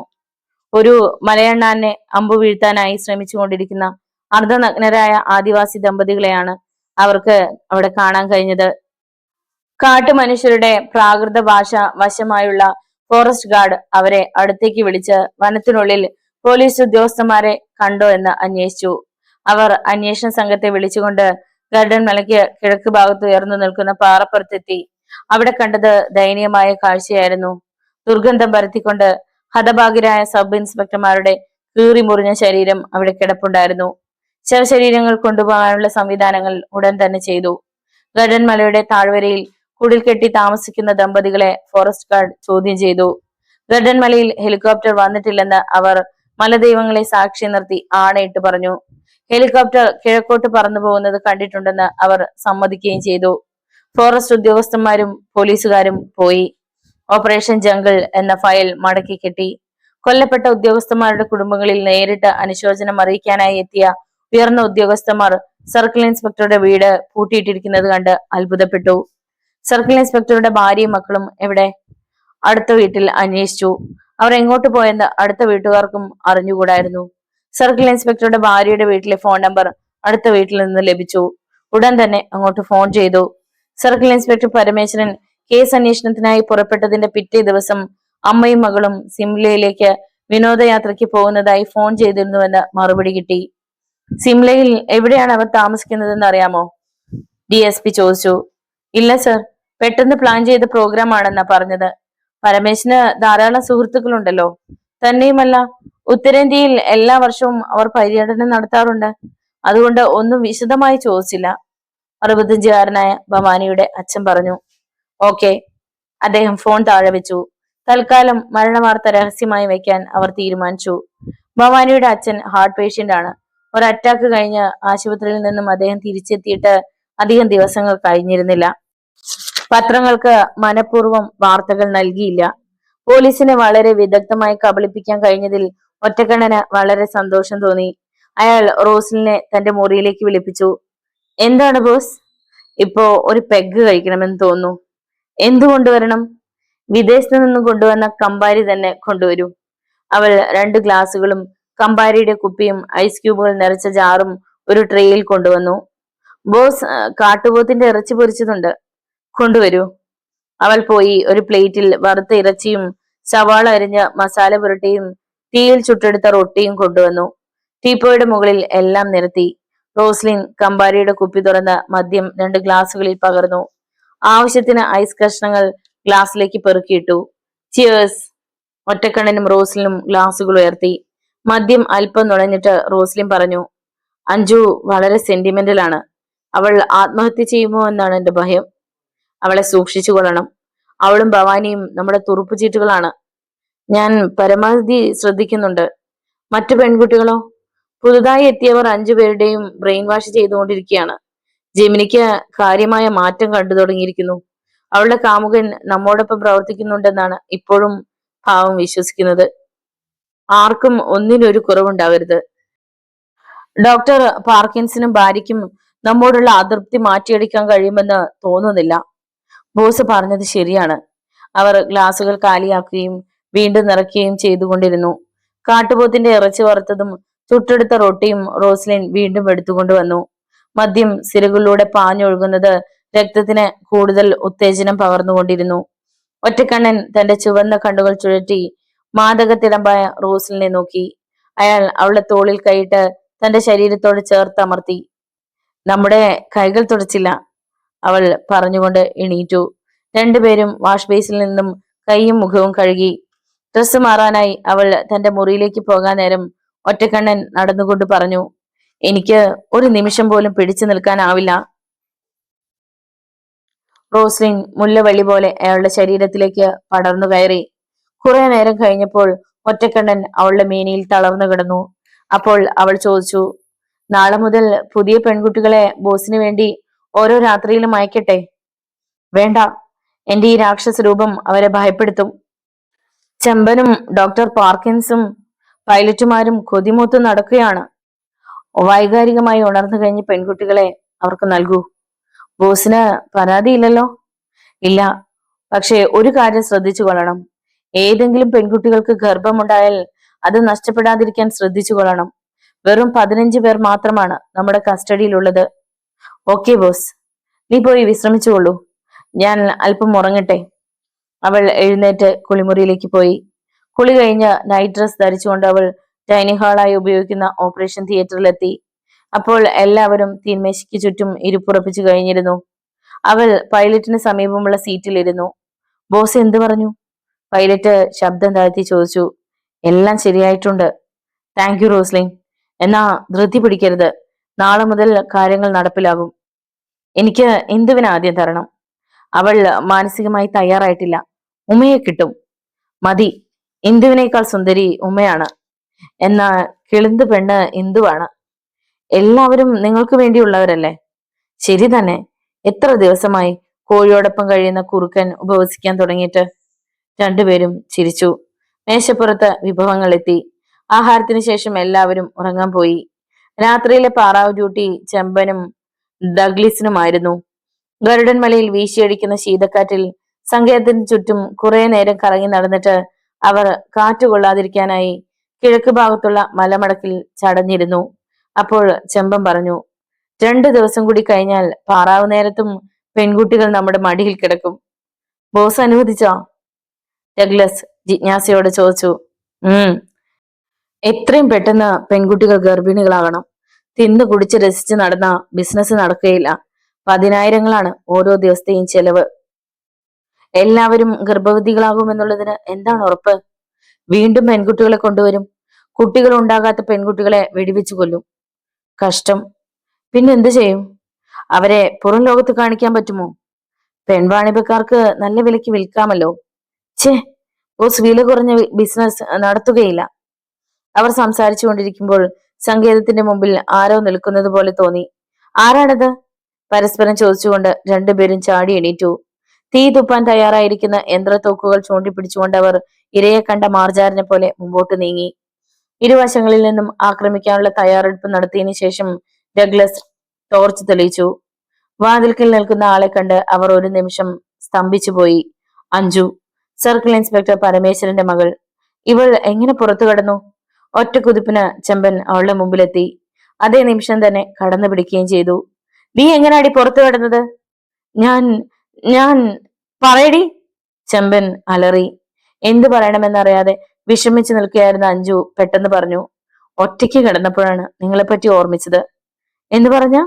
ഒരു മലയണ്ണാനെ അമ്പു വീഴ്ത്താനായി ശ്രമിച്ചുകൊണ്ടിരിക്കുന്ന അർദ്ധനഗ്നരായ ആദിവാസി ദമ്പതികളെയാണ് അവർക്ക് അവിടെ കാണാൻ കഴിഞ്ഞത്. കാട്ടുമനുഷ്യരുടെ പ്രാകൃത ഭാഷ വശമായുള്ള ഫോറസ്റ്റ് ഗാർഡ് അവരെ അടുത്തേക്ക് വിളിച്ച് വനത്തിനുള്ളിൽ പോലീസ് ഉദ്യോഗസ്ഥന്മാരെ കണ്ടോ എന്ന് അന്വേഷിച്ചു. അവർ അന്വേഷണ സംഘത്തെ വിളിച്ചുകൊണ്ട് ഗരുഡൻ മലയ്ക്ക് കിഴക്ക് ഭാഗത്ത് ഉയർന്നു നിൽക്കുന്ന പാറപ്പുറത്തെത്തി. അവിടെ കണ്ടത് ദയനീയമായ കാഴ്ചയായിരുന്നു. ദുർഗന്ധം പരത്തിക്കൊണ്ട് ഹതഭാഗ്യരായ സബ് ഇൻസ്പെക്ടർമാരുടെ കീറി മുറിഞ്ഞ ശരീരം അവിടെ കിടപ്പുണ്ടായിരുന്നു. ശവശരീരങ്ങൾ കൊണ്ടുപോകാനുള്ള സംവിധാനങ്ങൾ ഉടൻ തന്നെ ചെയ്തു. ഗരുഡൻ മലയുടെ താഴ്വരയിൽ കുടിൽ കെട്ടി താമസിക്കുന്ന ദമ്പതികളെ ഫോറസ്റ്റ് ഗാർഡ് ചോദ്യം ചെയ്തു. ഗരുഡൻ മലയിൽ ഹെലികോപ്റ്റർ വന്നിട്ടില്ലെന്ന് അവർ മലദൈവങ്ങളെ സാക്ഷി നിർത്തി ആണയിട്ട് പറഞ്ഞു. ഹെലികോപ്റ്റർ കിഴക്കോട്ട് പറന്നു പോകുന്നത് കണ്ടിട്ടുണ്ടെന്ന് അവർ സമ്മതിക്കുകയും ചെയ്തു. ഫോറസ്റ്റ് ഉദ്യോഗസ്ഥന്മാരും പോലീസുകാരും പോയി. ഓപ്പറേഷൻ ജംഗിൾ എന്ന ഫയൽ മടക്കി കെട്ടി. കൊല്ലപ്പെട്ട ഉദ്യോഗസ്ഥന്മാരുടെ കുടുംബങ്ങളിൽ നേരിട്ട് അനുശോചനം അറിയിക്കാനായി എത്തിയ ഉയർന്ന ഉദ്യോഗസ്ഥന്മാർ സർക്കിൾ ഇൻസ്പെക്ടറുടെ വീട് പൂട്ടിയിട്ടിരിക്കുന്നത് കണ്ട് അത്ഭുതപ്പെട്ടു. സർക്കിൾ ഇൻസ്പെക്ടറുടെ ഭാര്യയും മക്കളും എവിടെ? അടുത്ത വീട്ടിൽ അന്വേഷിച്ചു. അവർ എങ്ങോട്ട് പോയെന്ന് അടുത്ത വീട്ടുകാർക്കും അറിഞ്ഞുകൂടായിരുന്നു. സർക്കിൾ ഇൻസ്പെക്ടറുടെ ഭാര്യയുടെ വീട്ടിലെ ഫോൺ നമ്പർ അടുത്ത വീട്ടിൽ നിന്ന് ലഭിച്ചു. ഉടൻ തന്നെ അങ്ങോട്ട് ഫോൺ ചെയ്തു. സർക്കിൾ ഇൻസ്പെക്ടർ പരമേശ്വരൻ കേസ് അന്വേഷണത്തിനായി പുറപ്പെട്ടതിന്റെ പിറ്റേ ദിവസം അമ്മയും മകളും സിംലയിലേക്ക് വിനോദയാത്രയ്ക്ക് പോകുന്നതായി ഫോൺ ചെയ്തിരുന്നുവെന്ന് മറുപടി കിട്ടി. സിംലയിൽ എവിടെയാണ് അവർ താമസിക്കുന്നതെന്ന് അറിയാമോ? DSP ചോദിച്ചു. ഇല്ല സർ, പെട്ടെന്ന് പ്ലാൻ ചെയ്ത പ്രോഗ്രാം ആണെന്നാ പറഞ്ഞത്. പരമേശിന് ധാരാളം സുഹൃത്തുക്കളുണ്ടല്ലോ. തന്നെയുമല്ല, ഉത്തരേന്ത്യയിൽ എല്ലാ വർഷവും അവർ പര്യടനം നടത്താറുണ്ട്. അതുകൊണ്ട് ഒന്നും വിശദമായി ചോദിച്ചില്ല. 65-കാരനായ ഭവാനിയുടെ അച്ഛൻ പറഞ്ഞു. ഓക്കെ. അദ്ദേഹം ഫോൺ താഴെ വെച്ചു. തൽക്കാലം മരണവാർത്ത രഹസ്യമായി വെക്കാൻ അവർ തീരുമാനിച്ചു. ഭവാനിയുടെ അച്ഛൻ ഹാർട്ട് പേഷ്യന്റ് ആണ്. ഒരു അറ്റാക്ക് കഴിഞ്ഞ് ആശുപത്രിയിൽ നിന്നും അദ്ദേഹം തിരിച്ചെത്തിയിട്ട് അധികം ദിവസങ്ങൾ കഴിഞ്ഞിരുന്നില്ല. പത്രങ്ങൾക്ക് മനഃപൂർവ്വം വാർത്തകൾ നൽകിയില്ല. പോലീസിനെ വളരെ വിദഗ്ധമായി കബളിപ്പിക്കാൻ കഴിഞ്ഞതിൽ ഒറ്റക്കണ്ണന് വളരെ സന്തോഷം തോന്നി. അയാൾ റോസ്ലിനെ തന്റെ മുറിയിലേക്ക് വിളിപ്പിച്ചു. എന്താണ് ബോസ്? ഇപ്പോ ഒരു പെഗ് കഴിക്കണമെന്ന് തോന്നുന്നു. എന്തു കൊണ്ടുവരണം? വിദേശത്ത് നിന്നും കൊണ്ടുവന്ന കമ്പാരി തന്നെ കൊണ്ടുവരൂ. അവൾ 2 ഗ്ലാസുകളും കമ്പാരിയുടെ കുപ്പിയും ഐസ് ക്യൂബുകൾ നിറച്ച ജാറും ഒരു ട്രേയിൽ കൊണ്ടുവന്നു. ബോസ്, കാട്ടുപോത്തിന്റെ ഇറച്ചി പൊരിച്ചതുണ്ട്, കൊണ്ടുവരൂ. അവൾ പോയി ഒരു പ്ലേറ്റിൽ വറുത്ത ഇറച്ചിയും സവാള അരിഞ്ഞ മസാല പുരട്ടിയും തീയിൽ ചുട്ടെടുത്ത റൊട്ടിയും കൊണ്ടുവന്നു. ടീപ്പോയുടെ മുകളിൽ എല്ലാം നിരത്തി. റോസ്ലിൻ കമ്പാരിയുടെ കുപ്പി തുറന്ന് മദ്യം 2 ഗ്ലാസുകളിൽ പകർന്നു. ആവശ്യത്തിന് ഐസ് കഷ്ണങ്ങൾ ഗ്ലാസ്സിലേക്ക് പെറുക്കിയിട്ടു. ചിയേഴ്സ്. ഒറ്റക്കണ്ണനും റോസ്ലിനും ഗ്ലാസുകൾ ഉയർത്തി. മദ്യം അല്പം നുണഞ്ഞിട്ട് റോസ്ലിൻ പറഞ്ഞു. അഞ്ജു വളരെ സെന്റിമെന്റൽ ആണ്. അവൾ ആത്മഹത്യ ചെയ്യുമോ എന്നാണ് എന്റെ ഭയം. അവളെ സൂക്ഷിച്ചു കൊള്ളണം. അവളും ഭവാനിയും നമ്മുടെ തുറുപ്പ് ചീട്ടുകളാണ്. ഞാൻ പരമാവധി ശ്രദ്ധിക്കുന്നുണ്ട്. മറ്റു പെൺകുട്ടികളോ? പുതുതായി എത്തിയവർ 5 പേരുടെയും ബ്രെയിൻ വാഷ് ചെയ്തുകൊണ്ടിരിക്കുകയാണ്. ജെമിനിക്ക് കാര്യമായ മാറ്റം കണ്ടു തുടങ്ങിയിരിക്കുന്നു. അവളുടെ കാമുകൻ നമ്മോടൊപ്പം പ്രവർത്തിക്കുന്നുണ്ടെന്നാണ് ഇപ്പോഴും ഭാവം വിശ്വസിക്കുന്നത്. ആർക്കും ഒന്നിനൊരു കുറവുണ്ടാവരുത്. ഡോക്ടർ പാർക്കിൻസിനും ഭാര്യയ്ക്കും നമ്മോടുള്ള അതൃപ്തി മാറ്റിയെടുക്കാൻ കഴിയുമെന്ന് തോന്നുന്നില്ല. ബോസ് പറഞ്ഞത് ശരിയാണ്. അവർ ഗ്ലാസുകൾ കാലിയാക്കുകയും വീണ്ടും നിറയ്ക്കുകയും ചെയ്തുകൊണ്ടിരുന്നു. കാട്ടുപോത്തിന്റെ ഇറച്ചി വറുത്തതും ചുട്ടെടുത്ത റൊട്ടിയും റോസ്ലിൻ വീണ്ടും എടുത്തുകൊണ്ടുവന്നു. മദ്യം സിരകളിലൂടെ പാഞ്ഞൊഴുകുന്നത് രക്തത്തിന് കൂടുതൽ ഉത്തേജനം പകർന്നുകൊണ്ടിരുന്നു. ഒറ്റക്കണ്ണൻ തന്റെ ചുവന്ന കണ്ണുകൾ ചുഴറ്റി മാദകത്തിടമ്പായ റോസ്ലിനെ നോക്കി. അയാൾ അവളുടെ തോളിൽ കൈയിട്ട് തന്റെ ശരീരത്തോട് ചേർത്തമർത്തി. നമ്മുടെ കൈകൾ തുടച്ചില്ല, അവൾ പറഞ്ഞുകൊണ്ട് എണീറ്റു. 2 പേരും വാഷ് ബേസിൽ നിന്നും കൈയും മുഖവും കഴുകി. ഡ്രസ്സ് മാറാനായി അവൾ തന്റെ മുറിയിലേക്ക് പോകാൻ നേരം ഒറ്റക്കണ്ണൻ നടന്നുകൊണ്ട് പറഞ്ഞു. എനിക്ക് ഒരു നിമിഷം പോലും പിടിച്ചു നിൽക്കാനാവില്ല. റോസ്ലിൻ മുല്ലവള്ളി പോലെ അയാളുടെ ശരീരത്തിലേക്ക് പടർന്നു കയറി. കുറെ നേരം കഴിഞ്ഞപ്പോൾ ഒറ്റക്കണ്ണൻ അവളുടെ മേനിയിൽ തളർന്നു കിടന്നു. അപ്പോൾ അവൾ ചോദിച്ചു, നാളെ മുതൽ പുതിയ പെൺകുട്ടികളെ ബോസിന് വേണ്ടി ഓരോ രാത്രിയിലും അയക്കട്ടെ? വേണ്ട, എന്റെ ഈ രാക്ഷസ രൂപം അവരെ ഭയപ്പെടുത്തും. ചെമ്പനും ഡോക്ടർ പാർക്കിൻസും പൈലറ്റുമാരും കൊതിമൂത്ത് നടക്കുകയാണ്. വൈകാരികമായി ഉണർന്നു കഴിഞ്ഞ പെൺകുട്ടികളെ അവർക്ക് നൽകൂ. ബോസിന് പരാതിയില്ലല്ലോ? ഇല്ല. പക്ഷെ ഒരു കാര്യം ശ്രദ്ധിച്ചു കൊള്ളണം. ഏതെങ്കിലും പെൺകുട്ടികൾക്ക് ഗർഭമുണ്ടായാൽ അത് നഷ്ടപ്പെടാതിരിക്കാൻ ശ്രദ്ധിച്ചു കൊള്ളണം. വെറും 15 പേർ മാത്രമാണ് നമ്മുടെ കസ്റ്റഡിയിലുള്ളത്. ഓക്കെ ബോസ്, നീ പോയി വിശ്രമിച്ചുകൊള്ളൂ. ഞാൻ അല്പം ഉറങ്ങട്ടെ. അവൾ എഴുന്നേറ്റ് കുളിമുറിയിലേക്ക് പോയി. കുളി കഴിഞ്ഞ് നൈറ്റ് ഡ്രസ് ധരിച്ചുകൊണ്ട് അവൾ ഡൈനിങ് ഹാളായി ഉപയോഗിക്കുന്ന ഓപ്പറേഷൻ തിയേറ്ററിലെത്തി. അപ്പോൾ എല്ലാവരും തീന്മേശയ്ക്ക് ചുറ്റും ഇരിപ്പുറപ്പിച്ചു കഴിഞ്ഞിരുന്നു. അവൾ പൈലറ്റിന് സമീപമുള്ള സീറ്റിലിരുന്നു. ബോസ് എന്തു പറഞ്ഞു? പൈലറ്റ് ശബ്ദം താഴ്ത്തി ചോദിച്ചു. എല്ലാം ശരിയായിട്ടുണ്ട്. Thank you Roslin. എന്നാ ധൃതി പിടിക്കരുത്. നാളെ മുതൽ കാര്യങ്ങൾ നടപ്പിലാകും. എനിക്ക് എന്തുവിന് ആദ്യം തരണം? അവൾ മാനസികമായി തയ്യാറായിട്ടില്ല. ഉമ്മയെ കിട്ടും. മതി. ഇന്ദുവിനേക്കാൾ സുന്ദരി ഉമ്മയാണ്. എന്നാ കിളിന്ത് പെണ്ണ് ഇന്ദുവാണ്. എല്ലാവരും നിങ്ങൾക്ക് വേണ്ടിയുള്ളവരല്ലേ? ശരി തന്നെ. എത്ര ദിവസമായി കോഴിയോടൊപ്പം കഴിയുന്ന കുറുക്കൻ ഉപവസിക്കാൻ തുടങ്ങിയിട്ട്? 2 പേരും ചിരിച്ചു. മേശപ്പുറത്ത് വിഭവങ്ങൾ എത്തി. ആഹാരത്തിന് ശേഷം എല്ലാവരും ഉറങ്ങാൻ പോയി. രാത്രിയിലെ പാറാവ് ഡ്യൂട്ടി ചെമ്പനും ഡഗ്ലിസിനുമായിരുന്നു. ഗരുഡൻ മലയിൽ വീശിയടിക്കുന്ന ശീതക്കാറ്റിൽ സങ്കേതത്തിന് ചുറ്റും കുറെ നേരം കറങ്ങി നടന്നിട്ട് അവർ കാറ്റുകൊള്ളാതിരിക്കാനായി കിഴക്ക് ഭാഗത്തുള്ള മലമടക്കിൽ ചടഞ്ഞിരുന്നു. അപ്പോൾ ചെമ്പൻ പറഞ്ഞു, 2 ദിവസം കൂടി കഴിഞ്ഞാൽ പാറാവ് നേരത്തും പെൺകുട്ടികൾ നമ്മുടെ മടിയിൽ കിടക്കും. ബോസ് അനുവദിച്ചോ? ഡഗ്ലസ് ജിജ്ഞാസയോട് ചോദിച്ചു. എത്രയും പെട്ടെന്ന് പെൺകുട്ടികൾ ഗർഭിണികളാകണം. തിന്നു കുടിച്ച് രസിച്ച് നടന്ന ബിസിനസ് നടക്കുകയില്ല. 10,000-ങ്ങളാണ് ഓരോ ദിവസത്തെയും ചെലവ്. എല്ലാവരും ഗർഭവതികളാകുമെന്നുള്ളതിന് എന്താണ് ഉറപ്പ്? വീണ്ടും പെൺകുട്ടികളെ കൊണ്ടുവരും. കുട്ടികൾ ഉണ്ടാകാത്ത പെൺകുട്ടികളെ വെടിവെച്ചു കൊല്ലും. കഷ്ടം. പിന്നെന്ത് ചെയ്യും? അവരെ പുറം ലോകത്ത് കാണിക്കാൻ പറ്റുമോ? പെൺവാണിഭക്കാർക്ക് നല്ല വിലയ്ക്ക് വിൽക്കാമല്ലോ. ഛേ, ബോസ് വില കുറഞ്ഞ ബിസിനസ് നടത്തുകയില്ല. അവർ സംസാരിച്ചു കൊണ്ടിരിക്കുമ്പോൾ സങ്കേതത്തിന്റെ മുമ്പിൽ ആരോ നിൽക്കുന്നത് പോലെ തോന്നി. ആരാണത്? പരസ്പരം ചോദിച്ചുകൊണ്ട് രണ്ടുപേരും ചാടി എണീറ്റു. തീ തുപ്പാൻ തയ്യാറായിരിക്കുന്ന യന്ത്രത്തോക്കുകൾ ചൂണ്ടിപ്പിടിച്ചുകൊണ്ട് അവർ ഇരയെ കണ്ട മാർജാറിനെ പോലെ മുമ്പോട്ട് നീങ്ങി. ഇരുവശങ്ങളിൽ നിന്നും ആക്രമിക്കാനുള്ള തയ്യാറെടുപ്പ് നടത്തിയതിനു ശേഷം ഡഗ്ലസ് ടോർച്ച് തെളിയിച്ചു. വാതിൽക്കൽ നിൽക്കുന്ന ആളെ കണ്ട് അവർ ഒരു നിമിഷം സ്തംഭിച്ചു പോയി. അഞ്ജു, സർക്കിൾ ഇൻസ്പെക്ടർ പരമേശ്വരന്റെ മകൾ. ഇവൾ എങ്ങനെ പുറത്തു കടന്നു? ഒറ്റ കുതിപ്പിന് ചെമ്പൻ അവളുടെ മുമ്പിലെത്തി. അതേ നിമിഷം തന്നെ കടന്നു പിടിക്കുകയും ചെയ്തു. നീ എങ്ങനെയാടി പുറത്തു കടന്നത്? ഞാൻ ഞാൻ പറയടി. ചെമ്പൻ അലറി. എന്തു പറയണമെന്നറിയാതെ വിഷമിച്ചു നിൽക്കുകയായിരുന്ന അഞ്ജു പെട്ടെന്ന് പറഞ്ഞു, ഒറ്റയ്ക്ക് കിടന്നപ്പോഴാണ് നിങ്ങളെപ്പറ്റി ഓർമ്മിച്ചത്. എന്ന് പറഞ്ഞ?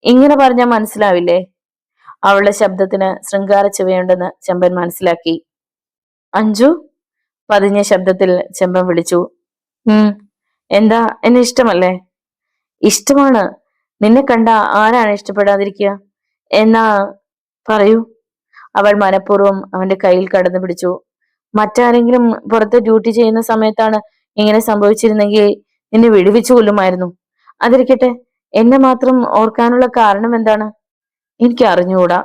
ഇങ്ങനെ പറഞ്ഞാൽ മനസ്സിലാവില്ലേ? അവളുടെ ശബ്ദത്തിന് ശൃംഗാര ചുവയുണ്ടെന്ന് ചെമ്പൻ മനസ്സിലാക്കി. അഞ്ജു, പതിഞ്ഞ ശബ്ദത്തിൽ ചെമ്പൻ വിളിച്ചു. എന്താ, എന്നെ ഇഷ്ടമല്ലേ? ഇഷ്ടമാണ്. നിന്നെ കണ്ട ആരാണ് ഇഷ്ടപ്പെടാതിരിക്കുക? എന്നാ പറയൂ. അവൾ മനഃപൂർവ്വം അവന്റെ കയ്യിൽ കടന്നു പിടിച്ചു. മറ്റാരെങ്കിലും പുറത്ത് ഡ്യൂട്ടി ചെയ്യുന്ന സമയത്താണ് ഇങ്ങനെ സംഭവിച്ചിരുന്നെങ്കിൽ നിന്നെ വെടിവെച്ചു കൊല്ലുമായിരുന്നു. അതിരിക്കട്ടെ, എന്നെ മാത്രം ഓർക്കാനുള്ള കാരണം എന്താണ്? എനിക്ക് അറിഞ്ഞുകൂടാ.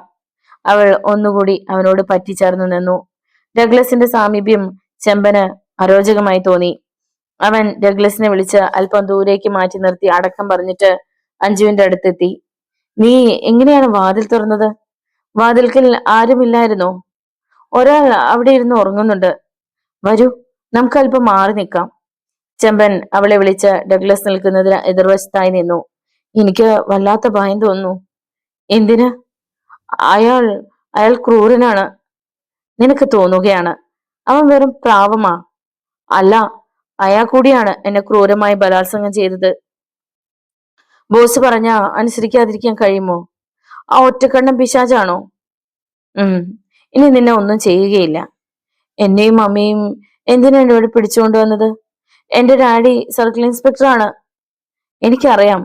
അവൾ ഒന്നുകൂടി അവനോട് പറ്റിച്ചേർന്നു നിന്നു. ഡഗ്ലസിന്റെ സാമീപ്യം ചെമ്പന് അരോചകമായി തോന്നി. അവൻ ഡഗ്ലസിനെ വിളിച്ച് അല്പം ദൂരേക്ക് മാറ്റി നിർത്തി അടക്കം പറഞ്ഞിട്ട് അഞ്ജുവിന്റെ അടുത്തെത്തി. നീ എങ്ങനെയാണ് വാതിൽ തുറന്നത്? വാതിൽക്കൽ ആരുമില്ലായിരുന്നോ? ഒരാൾ അവിടെ ഇരുന്ന് ഉറങ്ങുന്നുണ്ട്. വരൂ, നമുക്ക് അല്പം മാറി നിൽക്കാം. ചെമ്പൻ അവളെ വിളിച്ച് ഡഗ്ലസ് നിൽക്കുന്നതിന് എതിർവശത്തായി നിന്നു. എനിക്ക് വല്ലാത്ത ഭയം തോന്നുന്നു. എന്തിന്? അയാൾ അയാൾ ക്രൂരനാണ്. നിനക്ക് തോന്നുകയാണ്. അവൻ വെറും പ്രാവമാ. അല്ല, അയാൾ കൂടിയാണ് എന്നെ ക്രൂരമായി ബലാത്സംഗം ചെയ്തത്. ബോസ് പറഞ്ഞ അനുസരിക്കാതിരിക്കാൻ കഴിയുമോ? ആ ഒറ്റക്കണ്ണൻ പിശാചാണോ? ഇനി നിന്നെ ഒന്നും ചെയ്യുകയില്ല. എന്നെയും അമ്മയും എന്തിനാണ് ഇവിടെ പിടിച്ചുകൊണ്ടുവന്നത്? എന്റെ ഡാഡി സർക്കിൾ ഇൻസ്പെക്ടറാണ്. എനിക്കറിയാം.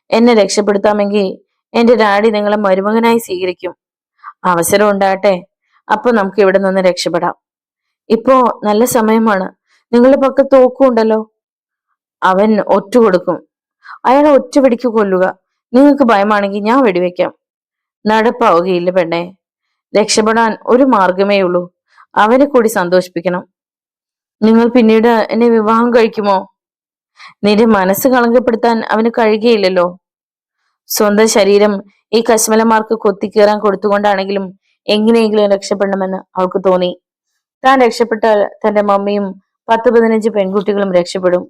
എന്നെ രക്ഷപ്പെടുത്താമെങ്കിൽ എന്റെ ഡാഡി നിങ്ങളെ മരുമകനായി സ്വീകരിക്കും. അവസരം ഉണ്ടാകട്ടെ, അപ്പൊ നമുക്ക് ഇവിടെ നിന്ന് രക്ഷപ്പെടാം. ഇപ്പോ നല്ല സമയമാണ്. നിങ്ങളുടെ പക്കൽ തോക്കുണ്ടല്ലോ. അവൻ ഒറ്റ കൊടുക്കും. അയാളെ ഒറ്റ വെടിക്ക് കൊല്ലുക. നിങ്ങൾക്ക് ഭയമാണെങ്കിൽ ഞാൻ വെടിവെക്കാം. നടപ്പാവുകയില്ല പെണ്ണെ. രക്ഷപ്പെടാൻ ഒരു മാർഗമേ ഉള്ളൂ. അവനെ കൂടി സന്തോഷിപ്പിക്കണം. നിങ്ങൾ പിന്നീട് എന്നെ വിവാഹം കഴിക്കുമോ? നിന്റെ മനസ്സ് കളങ്കപ്പെടുത്താൻ അവന് കഴിയുകയില്ലല്ലോ. സ്വന്തം ശരീരം ഈ കശ്മലമാർക്ക് കൊത്തിക്കേറാൻ കൊടുത്തുകൊണ്ടാണെങ്കിലും എങ്ങനെയെങ്കിലും രക്ഷപ്പെടണമെന്ന് അവൾക്ക് തോന്നി. താൻ രക്ഷപ്പെട്ടാൽ തന്റെ മമ്മിയും 10-15 പെൺകുട്ടികളും രക്ഷപ്പെടും.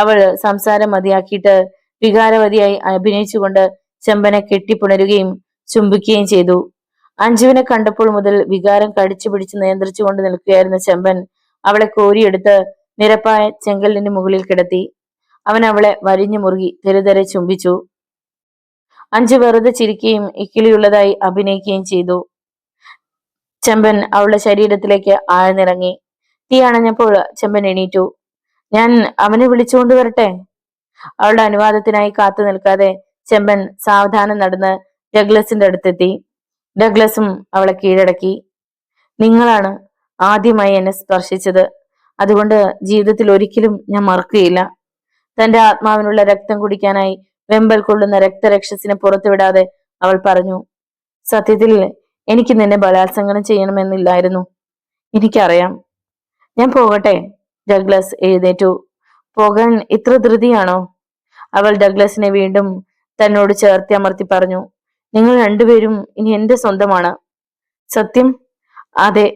അവൾ സംസാരം മതിയാക്കിയിട്ട് വികാരവതിയായി അഭിനയിച്ചുകൊണ്ട് ചെമ്പനെ കെട്ടിപ്പുണരുകയും ചുംബിക്കുകയും ചെയ്തു. അഞ്ജുവിനെ കണ്ടപ്പോൾ മുതൽ വികാരം കടിച്ചു പിടിച്ച് നിയന്ത്രിച്ചുകൊണ്ട് നിൽക്കുകയായിരുന്ന ചെമ്പൻ അവളെ കോരിയെടുത്ത് നിരപ്പായ ചെങ്കലിന് മുകളിൽ കിടത്തി. അവൻ അവളെ വരിഞ്ഞു മുറുകി തെരുതെരെ ചുംബിച്ചു. അഞ്ജു വെറുതെ ചിരിക്കുകയും ഇക്കിളിയുള്ളതായി അഭിനയിക്കുകയും ചെയ്തു. ചെമ്പൻ അവളുടെ ശരീരത്തിലേക്ക് ആഴ്ന്നിറങ്ങി. തീ അണഞ്ഞപ്പോൾ ചെമ്പൻ എണീറ്റു. ഞാൻ അവനെ വിളിച്ചുകൊണ്ട് വരട്ടെ? അവളുടെ അനുവാദത്തിനായി കാത്തു നിൽക്കാതെ ചെമ്പൻ സാവധാനം നടന്ന് ഡഗ്ലസിന്റെ അടുത്തെത്തി. ഡഗ്ലസും അവളെ കീഴടക്കി. നിങ്ങളാണ് ആദ്യമായി എന്നെ സ്പർശിച്ചത്. അതുകൊണ്ട് ജീവിതത്തിൽ ഒരിക്കലും ഞാൻ മറക്കുകയില്ല. തന്റെ ആത്മാവിനുള്ള രക്തം കുടിക്കാനായി വെമ്പൽ കൊള്ളുന്ന രക്തരക്ഷസിനെ പുറത്തുവിടാതെ അവൾ പറഞ്ഞു. സത്യത്തിൽ എനിക്ക് നിന്നെ ബലാത്സംഗം ചെയ്യണമെന്നില്ലായിരുന്നു. എനിക്കറിയാം. ഞാൻ പോകട്ടെ? ഡഗ്ലസ് എഴുന്നേറ്റു. പോകാൻ ഇത്ര ധൃതിയാണോ? അവൾ ഡഗ്ലസിനെ വീണ്ടും തന്നോട് ചേർത്തി അമർത്തി പറഞ്ഞു. നിങ്ങൾ രണ്ടുപേരും ഇനി എന്റെ സ്വന്തമാണ്. സത്യം? അതെ.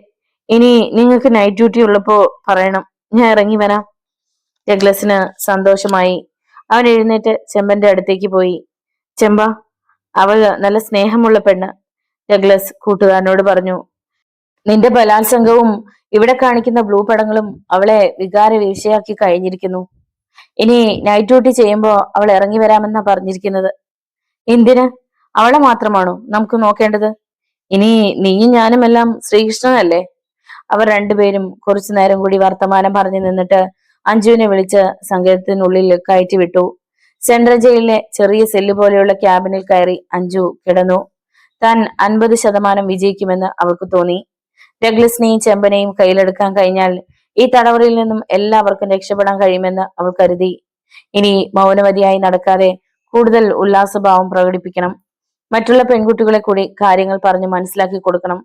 ഇനി നിങ്ങൾക്ക് നൈറ്റ് ഡ്യൂട്ടി ഉള്ളപ്പോ പറയണം, ഞാൻ ഇറങ്ങി വരാം. ഡഗ്ലസിന് സന്തോഷമായി. അവൻ എഴുന്നേറ്റ് ചെമ്പന്റെ അടുത്തേക്ക് പോയി. ചെമ്പ, അവൾ നല്ല സ്നേഹമുള്ള പെണ്ണ്, ഡഗ്ലസ് കൂട്ടുകാരനോട് പറഞ്ഞു. നിന്റെ ബലാത്സംഗവും ഇവിടെ കാണിക്കുന്ന ബ്ലൂ പടങ്ങളും അവളെ വികാര വീഴ്ചയാക്കി കഴിഞ്ഞിരിക്കുന്നു. ഇനി നൈറ്റ് ഡ്യൂട്ടി ചെയ്യുമ്പോ അവൾ ഇറങ്ങി വരാമെന്നാ പറഞ്ഞിരിക്കുന്നത്. എന്തിന്? അവളെ മാത്രമാണോ നമുക്ക് നോക്കേണ്ടത്? ഇനി നീയും ഞാനും എല്ലാം ശ്രീകൃഷ്ണനല്ലേ? അവർ രണ്ടുപേരും കുറച്ചു നേരം കൂടി വർത്തമാനം പറഞ്ഞു നിന്നിട്ട് അഞ്ജുവിനെ വിളിച്ച് സങ്കേതത്തിനുള്ളിൽ കയറ്റി വിട്ടു. സെൻട്രൽ ജയിലിലെ ചെറിയ സെല്ല് പോലെയുള്ള ക്യാബിനിൽ കയറി അഞ്ജു കിടന്നു. താൻ 50% വിജയിക്കുമെന്ന് അവൾക്ക് തോന്നി. ഡഗ്ലസിനെയും ചെമ്പനെയും കയ്യിലെടുക്കാൻ കഴിഞ്ഞാൽ ഈ തടവറയിൽ നിന്നും എല്ലാവർക്കും രക്ഷപ്പെടാൻ കഴിയുമെന്ന് അവൾ കരുതി. ഇനി മൗനവതിയായി നടക്കാതെ കൂടുതൽ ഉല്ലാസഭാവം പ്രകടിപ്പിക്കണം. മറ്റുള്ള പെൺകുട്ടികളെ കൂടി കാര്യങ്ങൾ പറഞ്ഞ് മനസ്സിലാക്കി കൊടുക്കണം.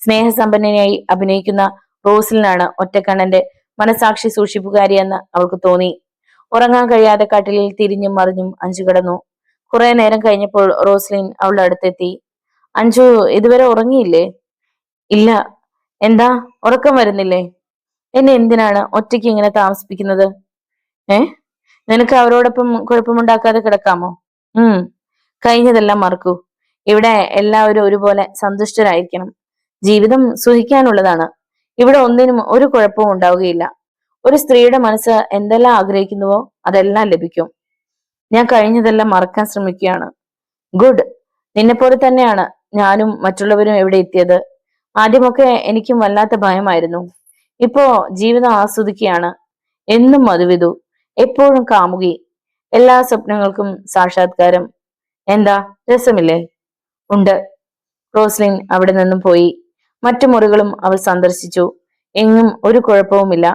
സ്നേഹസമ്പന്നനായി അഭിനയിക്കുന്ന റോസ്ലിനാണ് ഒറ്റക്കണ്ണന്റെ മനസാക്ഷി സൂക്ഷിപ്പുകാരിയെന്ന് അവൾക്ക് തോന്നി. ഉറങ്ങാൻ കഴിയാതെ കട്ടിലിൽ തിരിഞ്ഞും മറിഞ്ഞും അഞ്ജു കിടന്നു. കുറെ നേരം കഴിഞ്ഞപ്പോൾ റോസ്ലിൻ അവളുടെ അടുത്തെത്തി. അഞ്ജു, ഇതുവരെ ഉറങ്ങിയില്ലേ? ഇല്ല. എന്താ, ഉറക്കം വരുന്നില്ലേ? എന്നെ എന്തിനാണ് ഒറ്റയ്ക്ക് ഇങ്ങനെ താമസിപ്പിക്കുന്നത്? നിനക്ക് അവരോടൊപ്പം കുഴപ്പമുണ്ടാക്കാതെ കിടക്കാമോ? കഴിഞ്ഞതെല്ലാം മറക്കൂ. ഇവിടെ എല്ലാവരും ഒരുപോലെ സന്തുഷ്ടരായിരിക്കണം. ജീവിതം സുഖിക്കാനുള്ളതാണ്. ഇവിടെ ഒന്നിനും ഒരു കുഴപ്പവും ഉണ്ടാവുകയില്ല. ഒരു സ്ത്രീയുടെ മനസ്സ് എന്തെല്ലാം ആഗ്രഹിക്കുന്നുവോ അതെല്ലാം ലഭിക്കും. ഞാൻ കഴിഞ്ഞതെല്ലാം മറക്കാൻ ശ്രമിക്കുകയാണ്. ഗുഡ്. നിന്നെപ്പോലെ തന്നെയാണ് ഞാനും മറ്റുള്ളവരും എവിടെ എത്തിയത്. ആദ്യമൊക്കെ എനിക്കും വല്ലാത്ത ഭയമായിരുന്നു. ഇപ്പോ ജീവിതം ആസ്വദിക്കുകയാണ്. എന്നും മധുവിധു, എപ്പോഴും കാമുകി, എല്ലാ സ്വപ്നങ്ങൾക്കും സാക്ഷാത്കാരം. എന്താ, രസമില്ലേ? ഉണ്ട്. റോസ്ലിൻ അവിടെ നിന്നും പോയി. മറ്റു മുറികളും അവൾ സന്ദർശിച്ചു. എങ്ങും ഒരു കുഴപ്പവുമില്ല.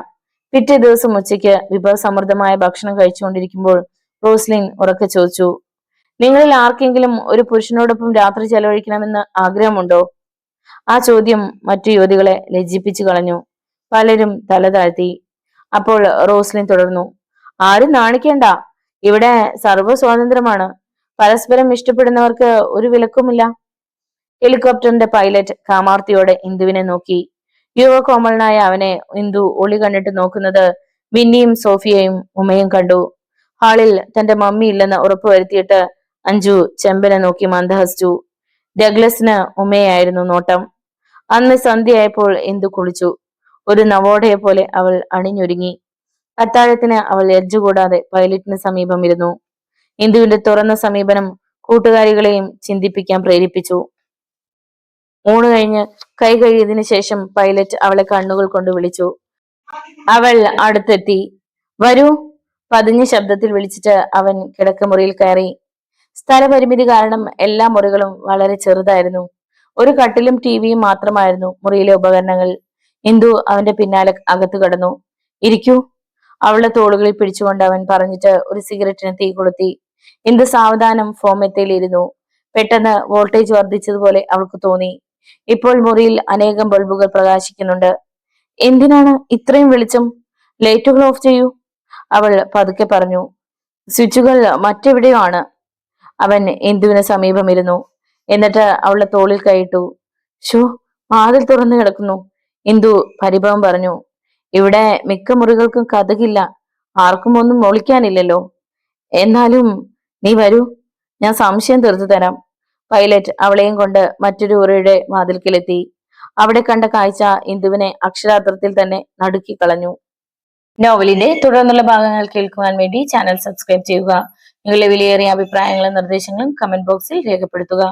പിറ്റേ ദിവസം ഉച്ചയ്ക്ക് വിഭവസമൃദ്ധമായ ഭക്ഷണം കഴിച്ചുകൊണ്ടിരിക്കുമ്പോൾ റോസ്ലിൻ ഉറക്കെ ചോദിച്ചു, നിങ്ങളിൽ ആർക്കെങ്കിലും ഒരു പുരുഷനോടൊപ്പം രാത്രി ചെലവഴിക്കണമെന്ന് ആഗ്രഹമുണ്ടോ? ആ ചോദ്യം മറ്റു യുവതികളെ ലജ്ജിപ്പിച്ചു കളഞ്ഞു. പലരും തല താഴ്ത്തി. അപ്പോൾ റോസ്ലിൻ തുടർന്നു, ആരും നാണിക്കേണ്ട. ഇവിടെ സർവ്വ സ്വാതന്ത്ര്യമാണ്. പരസ്പരം ഇഷ്ടപ്പെടുന്നവർക്ക് ഒരു വിലക്കുമില്ല. ഹെലികോപ്റ്ററിന്റെ പൈലറ്റ് കാമാർത്തിയോടെ ഇന്ദുവിനെ നോക്കി. യുവകോമളനായ അവനെ ഇന്ദു ഒളി കണ്ടിട്ട് നോക്കുന്നത് വിന്നിയും സോഫിയയും ഉമയും കണ്ടു. ഹാളിൽ തന്റെ മമ്മി ഇല്ലെന്ന് ഉറപ്പുവരുത്തിയിട്ട് അഞ്ജു ചെമ്പനെ നോക്കി മന്ദഹസിച്ചു. ഡഗ്ലസിന് ഉമയായിരുന്നു നോട്ടം. അന്ന് സന്ധ്യയായപ്പോൾ ഇന്ദു കുളിച്ചു. ഒരു നവോദയെ പോലെ അവൾ അണിഞ്ഞൊരുങ്ങി. അത്താഴത്തിന് അവൾ ലജ്ജ കൂടാതെ പൈലറ്റിന് സമീപം ഇരുന്നു. ഇന്ദുവിന്റെ തുറന്ന സമീപനം കൂട്ടുകാരികളെയും ചിന്തിപ്പിക്കാൻ പ്രേരിപ്പിച്ചു. ഊണ് കഴിഞ്ഞ് കൈ കഴുകിയതിനു ശേഷം പൈലറ്റ് അവളെ കണ്ണുകൾ കൊണ്ട് വിളിച്ചു. അവൾ അടുത്തെത്തി. വരൂ, പതിഞ്ഞ ശബ്ദത്തിൽ വിളിച്ചിട്ട് അവൻ കിടക്കമുറിയിൽ കയറി. സ്ഥലപരിമിതി കാരണം എല്ലാ മുറികളും വളരെ ചെറുതായിരുന്നു. ഒരു കട്ടിലും ടിവിയും മാത്രമായിരുന്നു മുറിയിലെ ഉപകരണങ്ങൾ. ഇന്ദു അവന്റെ പിന്നാലെ അകത്ത് കടന്നു. ഇരിക്കൂ, അവളുടെ തോളുകളിൽ പിടിച്ചുകൊണ്ട് അവൻ പറഞ്ഞിട്ട് ഒരു സിഗരറ്റിന് തീ കൊളുത്തി. ഇന്ദു സാവധാനം ഫോമെത്തയിലിരുന്നു. പെട്ടെന്ന് വോൾട്ടേജ് വർദ്ധിച്ചതുപോലെ അവൾക്ക് തോന്നി. ഇപ്പോൾ മുറിയിൽ അനേകം ബൾബുകൾ പ്രകാശിക്കുന്നുണ്ട്. എന്തിനാണ് ഇത്രയും വെളിച്ചം? ലൈറ്റുകൾ ഓഫ് ചെയ്യൂ, അവൾ പതുക്കെ പറഞ്ഞു. സ്വിച്ചുകൾ മറ്റെവിടെയോ ആണ്. അവൻ ഇന്ദുവിന് സമീപം ഇരുന്നു. എന്നിട്ട് അവളുടെ തോളിൽ കൈയിട്ടു. ഷോ, വാതിൽ തുറന്നു കിടക്കുന്നു, ഇന്ദു പരിഭവം പറഞ്ഞു. ഇവിടെ മിക്ക മുറികൾക്കും കതകില്ല. ആർക്കും ഒന്നും ഒളിക്കാനില്ലല്ലോ. എന്നാലും നീ വരൂ, ഞാൻ സംശയം തീർത്തു തരാം. പൈലറ്റ് അവളെയും കൊണ്ട് മറ്റൊരു മുറിയുടെ വാതിൽക്കലെത്തി. അവിടെ കണ്ട കാഴ്ച ഇന്ദുവിനെ അക്ഷരാർത്ഥത്തിൽ തന്നെ നടുക്കി കളഞ്ഞു. നോവലിന്റെ തുടർന്നുള്ള ഭാഗങ്ങൾ കേൾക്കുവാൻ വേണ്ടി ചാനൽ സബ്സ്ക്രൈബ് ചെയ്യുക. നിങ്ങളുടെ വിലയേറിയ അഭിപ്രായങ്ങളും നിർദ്ദേശങ്ങളും കമന്റ് ബോക്സിൽ രേഖപ്പെടുത്തുക.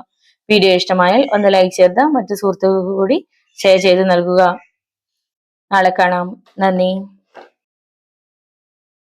വീഡിയോ ഇഷ്ടമായാൽ ഒന്ന് ലൈക്ക് ചെയ്ത് മറ്റു സുഹൃത്തുക്കൾക്ക് കൂടി ഷെയർ ചെയ്ത് നൽകുക. നാളെ കാണാം. നന്ദി.